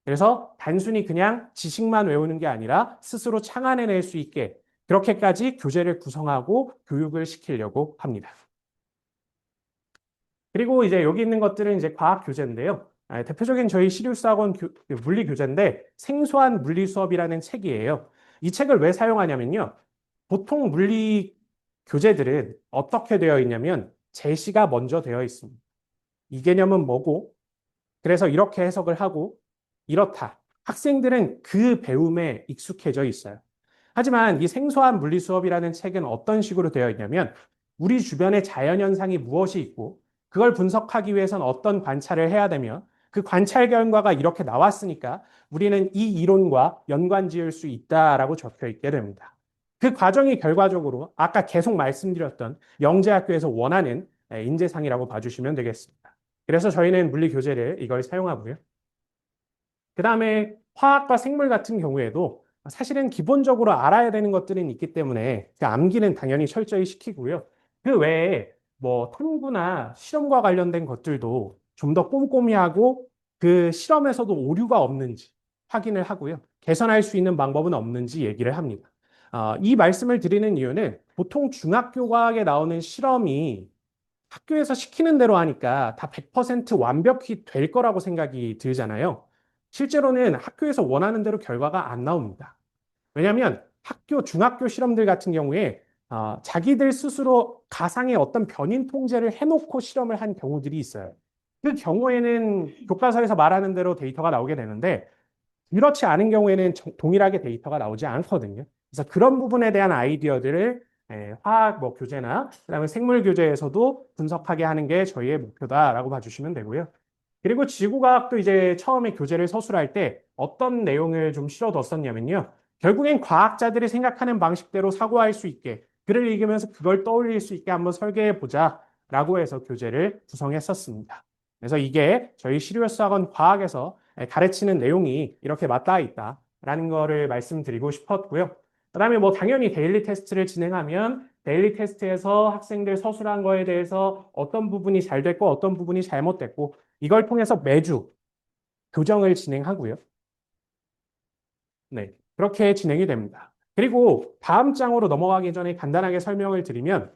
그래서 단순히 그냥 지식만 외우는 게 아니라 스스로 창안해낼 수 있게 그렇게까지 교재를 구성하고 교육을 시키려고 합니다. 그리고 이제 여기 있는 것들은 이제 과학 교재인데요. 대표적인 저희 시류수학원 물리 교재인데 생소한 물리 수업이라는 책이에요. 이 책을 왜 사용하냐면요. 보통 물리 교재들은 어떻게 되어 있냐면 제시가 먼저 되어 있습니다. 이 개념은 뭐고, 그래서 이렇게 해석을 하고 이렇다. 학생들은 그 배움에 익숙해져 있어요. 하지만 이 생소한 물리 수업이라는 책은 어떤 식으로 되어 있냐면 우리 주변의 자연현상이 무엇이 있고 그걸 분석하기 위해서는 어떤 관찰을 해야 되며 그 관찰 결과가 이렇게 나왔으니까 우리는 이 이론과 연관 지을 수 있다라고 적혀 있게 됩니다. 그 과정이 결과적으로 아까 계속 말씀드렸던 영재학교에서 원하는 인재상이라고 봐주시면 되겠습니다. 그래서 저희는 물리 교재를 이걸 사용하고요. 그 다음에 화학과 생물 같은 경우에도 사실은 기본적으로 알아야 되는 것들은 있기 때문에 그 암기는 당연히 철저히 시키고요. 그 외에 뭐 탐구나 실험과 관련된 것들도 좀 더 꼼꼼히 하고 그 실험에서도 오류가 없는지 확인을 하고요. 개선할 수 있는 방법은 없는지 얘기를 합니다. 이 말씀을 드리는 이유는 보통 중학교 과학에 나오는 실험이 학교에서 시키는 대로 하니까 다 100% 완벽히 될 거라고 생각이 들잖아요. 실제로는 학교에서 원하는 대로 결과가 안 나옵니다. 왜냐하면 중학교 실험들 같은 경우에 자기들 스스로 가상의 어떤 변인 통제를 해놓고 실험을 한 경우들이 있어요. 그 경우에는 교과서에서 말하는 대로 데이터가 나오게 되는데 그렇지 않은 경우에는 동일하게 데이터가 나오지 않거든요. 그래서 그런 부분에 대한 아이디어들을 화학 뭐 교재나 그다음에 생물 교재에서도 분석하게 하는 게 저희의 목표다라고 봐주시면 되고요. 그리고 지구과학도 이제 처음에 교재를 서술할 때 어떤 내용을 좀 실어뒀었냐면요. 결국엔 과학자들이 생각하는 방식대로 사고할 수 있게 글을 읽으면서 그걸 떠올릴 수 있게 한번 설계해 보자라고 해서 교재를 구성했었습니다. 그래서 이게 저희 시리어스학원 과학에서 가르치는 내용이 이렇게 맞닿아 있다라는 거를 말씀드리고 싶었고요. 그다음에 뭐 당연히 데일리 테스트를 진행하면 데일리 테스트에서 학생들 서술한 거에 대해서 어떤 부분이 잘 됐고 어떤 부분이 잘못됐고 이걸 통해서 매주 교정을 진행하고요. 네, 그렇게 진행이 됩니다. 그리고 다음 장으로 넘어가기 전에 간단하게 설명을 드리면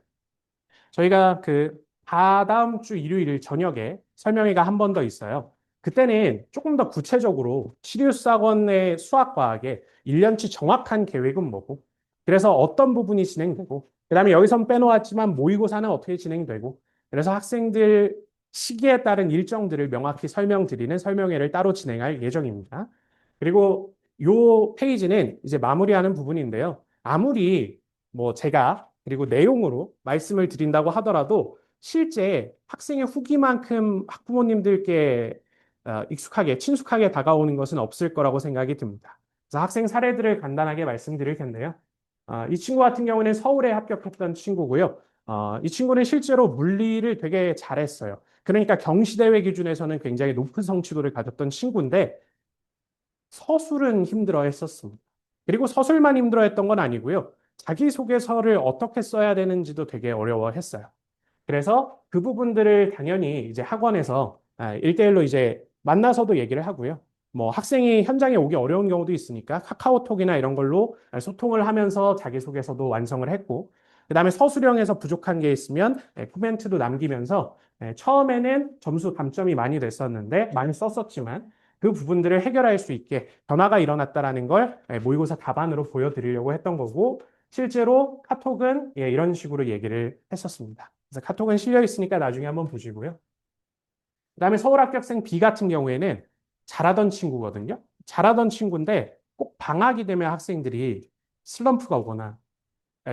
저희가 그 다다음 주 일요일 저녁에 설명회가 한 번 더 있어요. 그때는 조금 더 구체적으로 시리우스 학원의 수학과학의 1년치 정확한 계획은 뭐고, 그래서 어떤 부분이 진행되고, 그다음에 여기선 빼놓았지만 모의고사는 어떻게 진행되고, 그래서 학생들 시기에 따른 일정들을 명확히 설명드리는 설명회를 따로 진행할 예정입니다. 그리고 요 페이지는 이제 마무리하는 부분인데요. 아무리 뭐 제가 그리고 내용으로 말씀을 드린다고 하더라도 실제 학생의 후기만큼 학부모님들께 익숙하게, 친숙하게 다가오는 것은 없을 거라고 생각이 듭니다. 그래서 학생 사례들을 간단하게 말씀드릴 텐데요. 이 친구 같은 경우는 서울에 합격했던 친구고요. 이 친구는 실제로 물리를 되게 잘했어요. 그러니까 경시대회 기준에서는 굉장히 높은 성취도를 가졌던 친구인데 서술은 힘들어 했었습니다. 그리고 서술만 힘들어 했던 건 아니고요. 자기소개서를 어떻게 써야 되는지도 되게 어려워했어요. 그래서 그 부분들을 당연히 이제 학원에서 1대1로 이제 만나서도 얘기를 하고요. 뭐 학생이 현장에 오기 어려운 경우도 있으니까 카카오톡이나 이런 걸로 소통을 하면서 자기소개서도 완성을 했고, 그다음에 서술형에서 부족한 게 있으면 코멘트도 남기면서 처음에는 점수 감점이 많이 됐었는데 많이 썼었지만 그 부분들을 해결할 수 있게 변화가 일어났다라는 걸 모의고사 답안으로 보여드리려고 했던 거고, 실제로 카톡은 이런 식으로 얘기를 했었습니다. 그래서 카톡은 실려 있으니까 나중에 한번 보시고요. 그다음에 서울 합격생 B 같은 경우에는 잘하던 친구거든요. 잘하던 친구인데 꼭 방학이 되면 학생들이 슬럼프가 오거나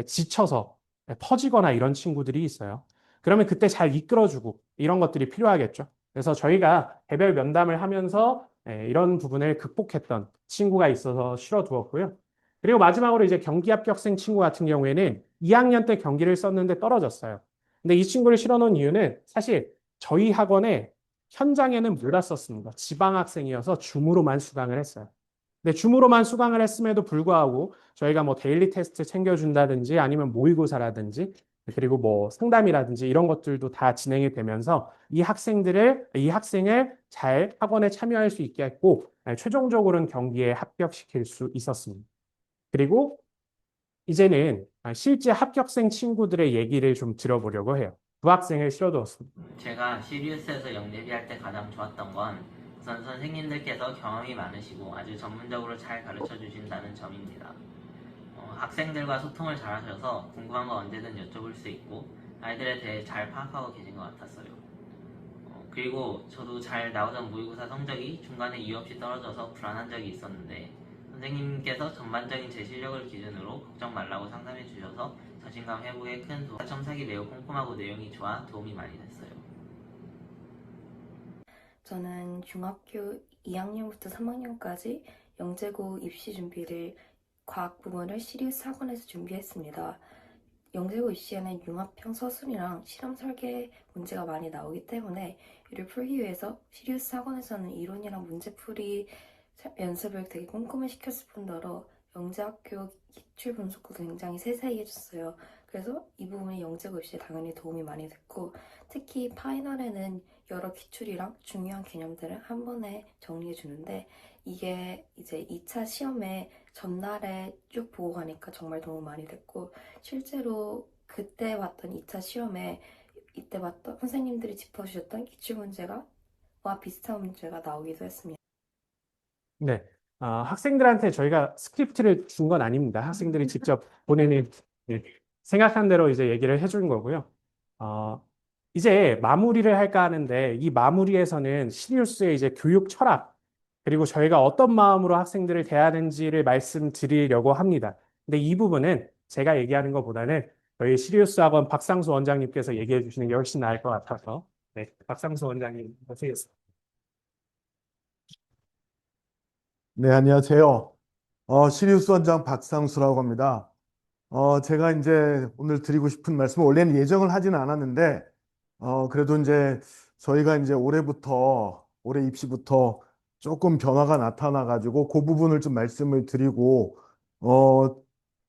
지쳐서 터지거나 이런 친구들이 있어요. 그러면 그때 잘 이끌어주고 이런 것들이 필요하겠죠. 그래서 저희가 개별 면담을 하면서 이런 부분을 극복했던 친구가 있어서 실어두었고요. 그리고 마지막으로 이제 경기 합격생 친구 같은 경우에는 2학년 때 경기를 썼는데 떨어졌어요. 근데 이 친구를 실어놓은 이유는 사실 저희 학원에 현장에는 몰랐었습니다. 지방학생이어서 줌으로만 수강을 했어요. 근데 줌으로만 수강을 했음에도 불구하고 저희가 뭐 데일리 테스트 챙겨준다든지 아니면 모의고사라든지 그리고 뭐 상담이라든지 이런 것들도 다 진행이 되면서 이 학생을 잘 학원에 참여할 수 있게 했고 최종적으로는 경기에 합격시킬 수 있었습니다. 그리고 이제는 실제 합격생 친구들의 얘기를 좀 들어보려고 해요. 두 학생을 실어두었습니다. 제가 시리우스에서 영대비할 때 가장 좋았던 건 우선 선생님들께서 경험이 많으시고 아주 전문적으로 잘 가르쳐 주신다는 점입니다. 학생들과 소통을 잘하셔서 궁금한 거 언제든 여쭤볼 수 있고 아이들에 대해 잘 파악하고 계신 것 같았어요. 그리고 저도 잘 나오던 모의고사 성적이 중간에 이유 없이 떨어져서 불안한 적이 있었는데 선생님께서 전반적인 제 실력을 기준으로 걱정 말라고 상담해 주셔서 자신감 회복에 큰 도움. 첨삭이 매우 꼼꼼하고 내용이 좋아 도움이 많이 됐어요. 저는 중학교 2학년부터 3학년까지 영재고 입시 준비를 과학 부문을 시리우스 학원에서 준비했습니다. 영재고 입시에는 융합형 서술이랑 실험 설계 문제가 많이 나오기 때문에 이를 풀기 위해서 시리우스 학원에서는 이론이랑 문제풀이 연습을 되게 꼼꼼히 시켰을 뿐더러 영재학교 기출 분석도 굉장히 세세히 해줬어요. 그래서 이 부분이 영재고 입시에 당연히 도움이 많이 됐고 특히 파이널에는 여러 기출이랑 중요한 개념들을 한 번에 정리해 주는데 이게 이제 2차 시험에 전날에 쭉 보고 가니까 정말 도움 많이 됐고 실제로 그때 봤던 2차 시험에 이때 봤던 선생님들이 짚어주셨던 기출문제가 와 비슷한 문제가 나오기도 했습니다. 네. 학생들한테 저희가 스크립트를 준 건 아닙니다. 학생들이 직접 보내는 네, 생각한 대로 이제 얘기를 해준 거고요. 어, 이제 마무리를 할까 하는데 이 마무리에서는 시리우스의 이제 교육 철학 그리고 저희가 어떤 마음으로 학생들을 대하는지를 말씀드리려고 합니다. 근데 이 부분은 제가 얘기하는 것보다는 저희 시리우스 학원 박상수 원장님께서 얘기해 주시는 게 훨씬 나을 것 같아서 네, 박상수 원장님 모시겠습니다. 네, 안녕하세요. 시리우스 원장 박상수라고 합니다. 제가 이제 오늘 드리고 싶은 말씀은 원래는 예정을 하지는 않았는데, 그래도 이제 저희가 이제 올해 입시부터 조금 변화가 나타나가지고 그 부분을 좀 말씀을 드리고, 어,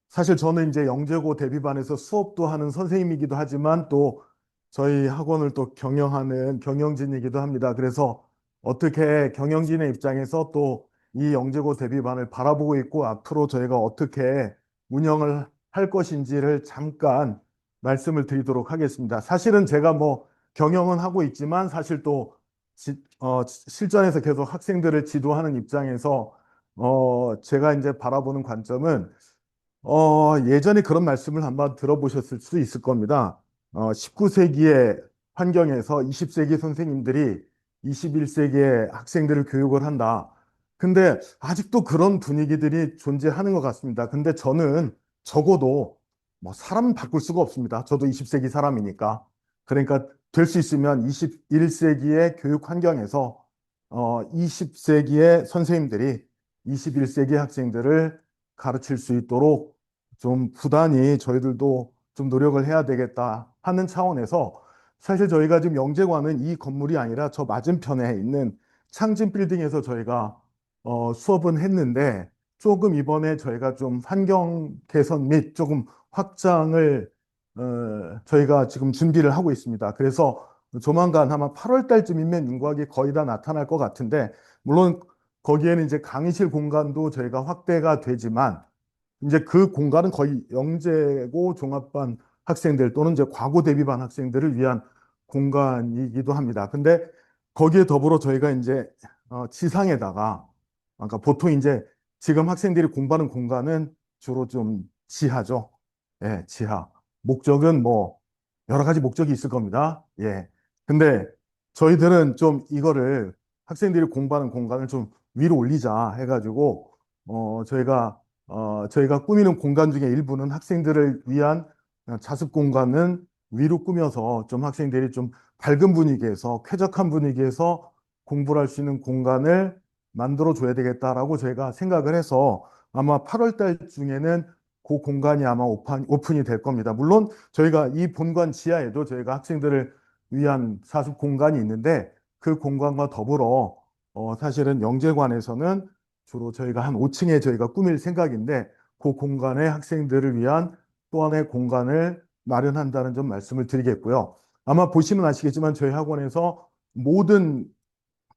사실 저는 이제 영재고 대비반에서 수업도 하는 선생님이기도 하지만 또 저희 학원을 또 경영하는 경영진이기도 합니다. 그래서 어떻게 경영진의 입장에서 또 이 영재고 대비반을 바라보고 있고 앞으로 저희가 어떻게 운영을 할 것인지를 잠깐 말씀을 드리도록 하겠습니다. 사실은 제가 뭐 경영은 하고 있지만 사실 또 실전에서 계속 학생들을 지도하는 입장에서 제가 이제 바라보는 관점은 예전에 그런 말씀을 한번 들어보셨을 수도 있을 겁니다. 19세기의 환경에서 20세기 선생님들이 21세기의 학생들을 교육을 한다. 근데 아직도 그런 분위기들이 존재하는 것 같습니다. 근데 저는 적어도 뭐 사람 바꿀 수가 없습니다. 저도 20세기 사람이니까. 그러니까 될 수 있으면 21세기의 교육 환경에서 20세기의 선생님들이 21세기 학생들을 가르칠 수 있도록 좀 부단히 저희들도 좀 노력을 해야 되겠다 하는 차원에서 사실 저희가 지금 영재관은 이 건물이 아니라 저 맞은편에 있는 창진 빌딩에서 저희가 수업은 했는데 조금 이번에 저희가 좀 환경 개선 및 조금 확장을 저희가 지금 준비를 하고 있습니다. 그래서 조만간 아마 8월 달쯤이면 윤곽이 거의 다 나타날 것 같은데 물론 거기에는 이제 강의실 공간도 저희가 확대가 되지만 이제 그 공간은 거의 영재고 종합반 학생들 또는 이제 과고 대비반 학생들을 위한 공간이기도 합니다. 근데 거기에 더불어 저희가 이제 지상에다가 그러니까 보통 이제 지금 학생들이 공부하는 공간은 주로 좀 지하죠. 예, 지하. 목적은 뭐 여러 가지 목적이 있을 겁니다. 예. 근데 저희들은 좀 이거를 학생들이 공부하는 공간을 좀 위로 올리자 해가지고 저희가 꾸미는 공간 중에 일부는 학생들을 위한 자습 공간은 위로 꾸며서 좀 학생들이 좀 밝은 분위기에서 쾌적한 분위기에서 공부를 할 수 있는 공간을 만들어 줘야 되겠다라고 저희가 생각을 해서 아마 8월 달 중에는 그 공간이 아마 오픈이 될 겁니다. 물론 저희가 이 본관 지하에도 저희가 학생들을 위한 사습 공간이 있는데 그 공간과 더불어 사실은 영재관에서는 주로 저희가 한 5층에 저희가 꾸밀 생각인데 그 공간에 학생들을 위한 또 하나의 공간을 마련한다는 점 말씀을 드리겠고요. 아마 보시면 아시겠지만 저희 학원에서 모든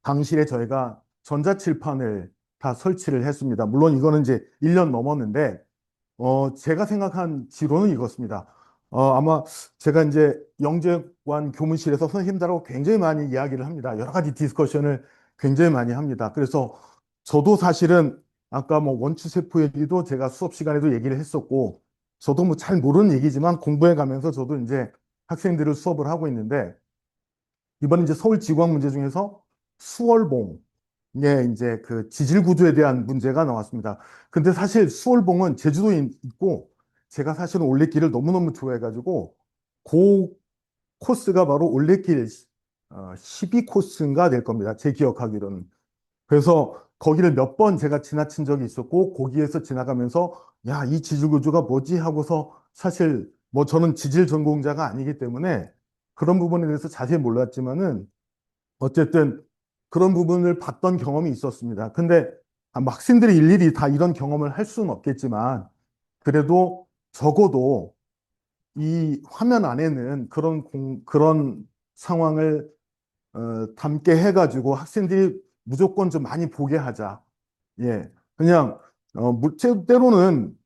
방실에 저희가 전자칠판을 다 설치를 했습니다. 물론 이거는 이제 1년 넘었는데 제가 생각한 지로는 이것입니다. 아마 제가 이제 영재관 교무실에서 선생님들하고 굉장히 많이 이야기를 합니다. 여러 가지 디스커션을 굉장히 많이 합니다. 그래서 저도 사실은 아까 뭐 원추세포 얘기도 제가 수업 시간에도 얘기를 했었고, 저도 뭐 잘 모르는 얘기지만 공부해 가면서 저도 이제 학생들을 수업을 하고 있는데, 이번에 이제 서울 지구학 문제 중에서 수월봉, 예, 이제 그 지질 구조에 대한 문제가 나왔습니다. 근데 사실 수월봉은 제주도에 있고 제가 사실은 올레길을 너무너무 좋아해가지고 그 코스가 바로 올레길 12코스인가 될 겁니다. 제 기억하기로는. 그래서 거기를 몇 번 제가 지나친 적이 있었고 거기에서 지나가면서 야, 이 지질 구조가 뭐지 하고서 사실 뭐 저는 지질 전공자가 아니기 때문에 그런 부분에 대해서 자세히 몰랐지만은 어쨌든 그런 부분을 봤던 경험이 있었습니다. 근데 학생들이 일일이 다 이런 경험을 할 수는 없겠지만 그래도 적어도 이 화면 안에는 그런 상황을 담게 해가지고 학생들이 무조건 좀 많이 보게 하자. 예, 그냥 때로는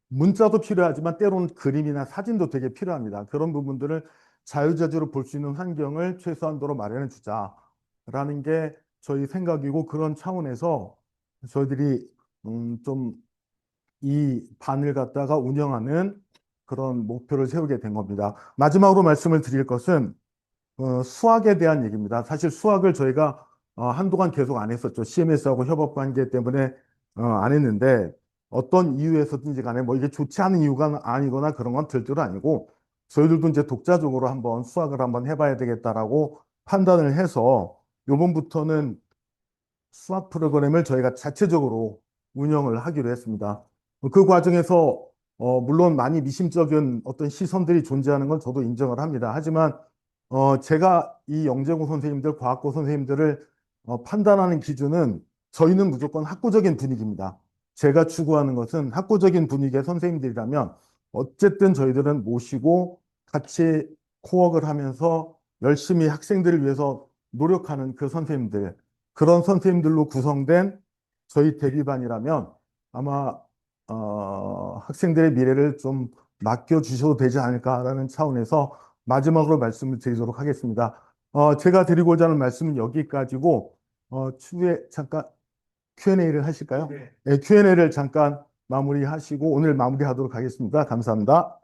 문자도 필요하지만 때로는 그림이나 사진도 되게 필요합니다. 그런 부분들을 자유자재로 볼 수 있는 환경을 최소한도로 마련해 주자라는 게 저희 생각이고 그런 차원에서 저희들이 좀 이 반을 갖다가 운영하는 그런 목표를 세우게 된 겁니다. 마지막으로 말씀을 드릴 것은 수학에 대한 얘기입니다. 사실 수학을 저희가 한동안 계속 안 했었죠. CMS하고 협업 관계 때문에 안 했는데 어떤 이유에서든지 간에 뭐 이게 좋지 않은 이유가 아니거나 그런 건 절대로 아니고 저희들도 이제 독자적으로 한번 수학을 한번 해봐야 되겠다라고 판단을 해서 요번부터는 수학 프로그램을 저희가 자체적으로 운영을 하기로 했습니다. 그 과정에서 물론 많이 미심쩍은 어떤 시선들이 존재하는 건 저도 인정을 합니다. 하지만 제가 이 영재고 선생님들, 과학고 선생님들을 판단하는 기준은 저희는 무조건 학구적인 분위기입니다. 제가 추구하는 것은 학구적인 분위기의 선생님들이라면 어쨌든 저희들은 모시고 같이 코워크를 하면서 열심히 학생들을 위해서 노력하는 그 선생님들, 그런 선생님들로 구성된 저희 대비반이라면 아마 학생들의 미래를 좀 맡겨주셔도 되지 않을까라는 차원에서 마지막으로 말씀을 드리도록 하겠습니다. 제가 드리고자 하는 말씀은 여기까지고 추후에 잠깐 Q&A를 하실까요? 네, Q&A를 잠깐 마무리하시고 오늘 마무리하도록 하겠습니다. 감사합니다.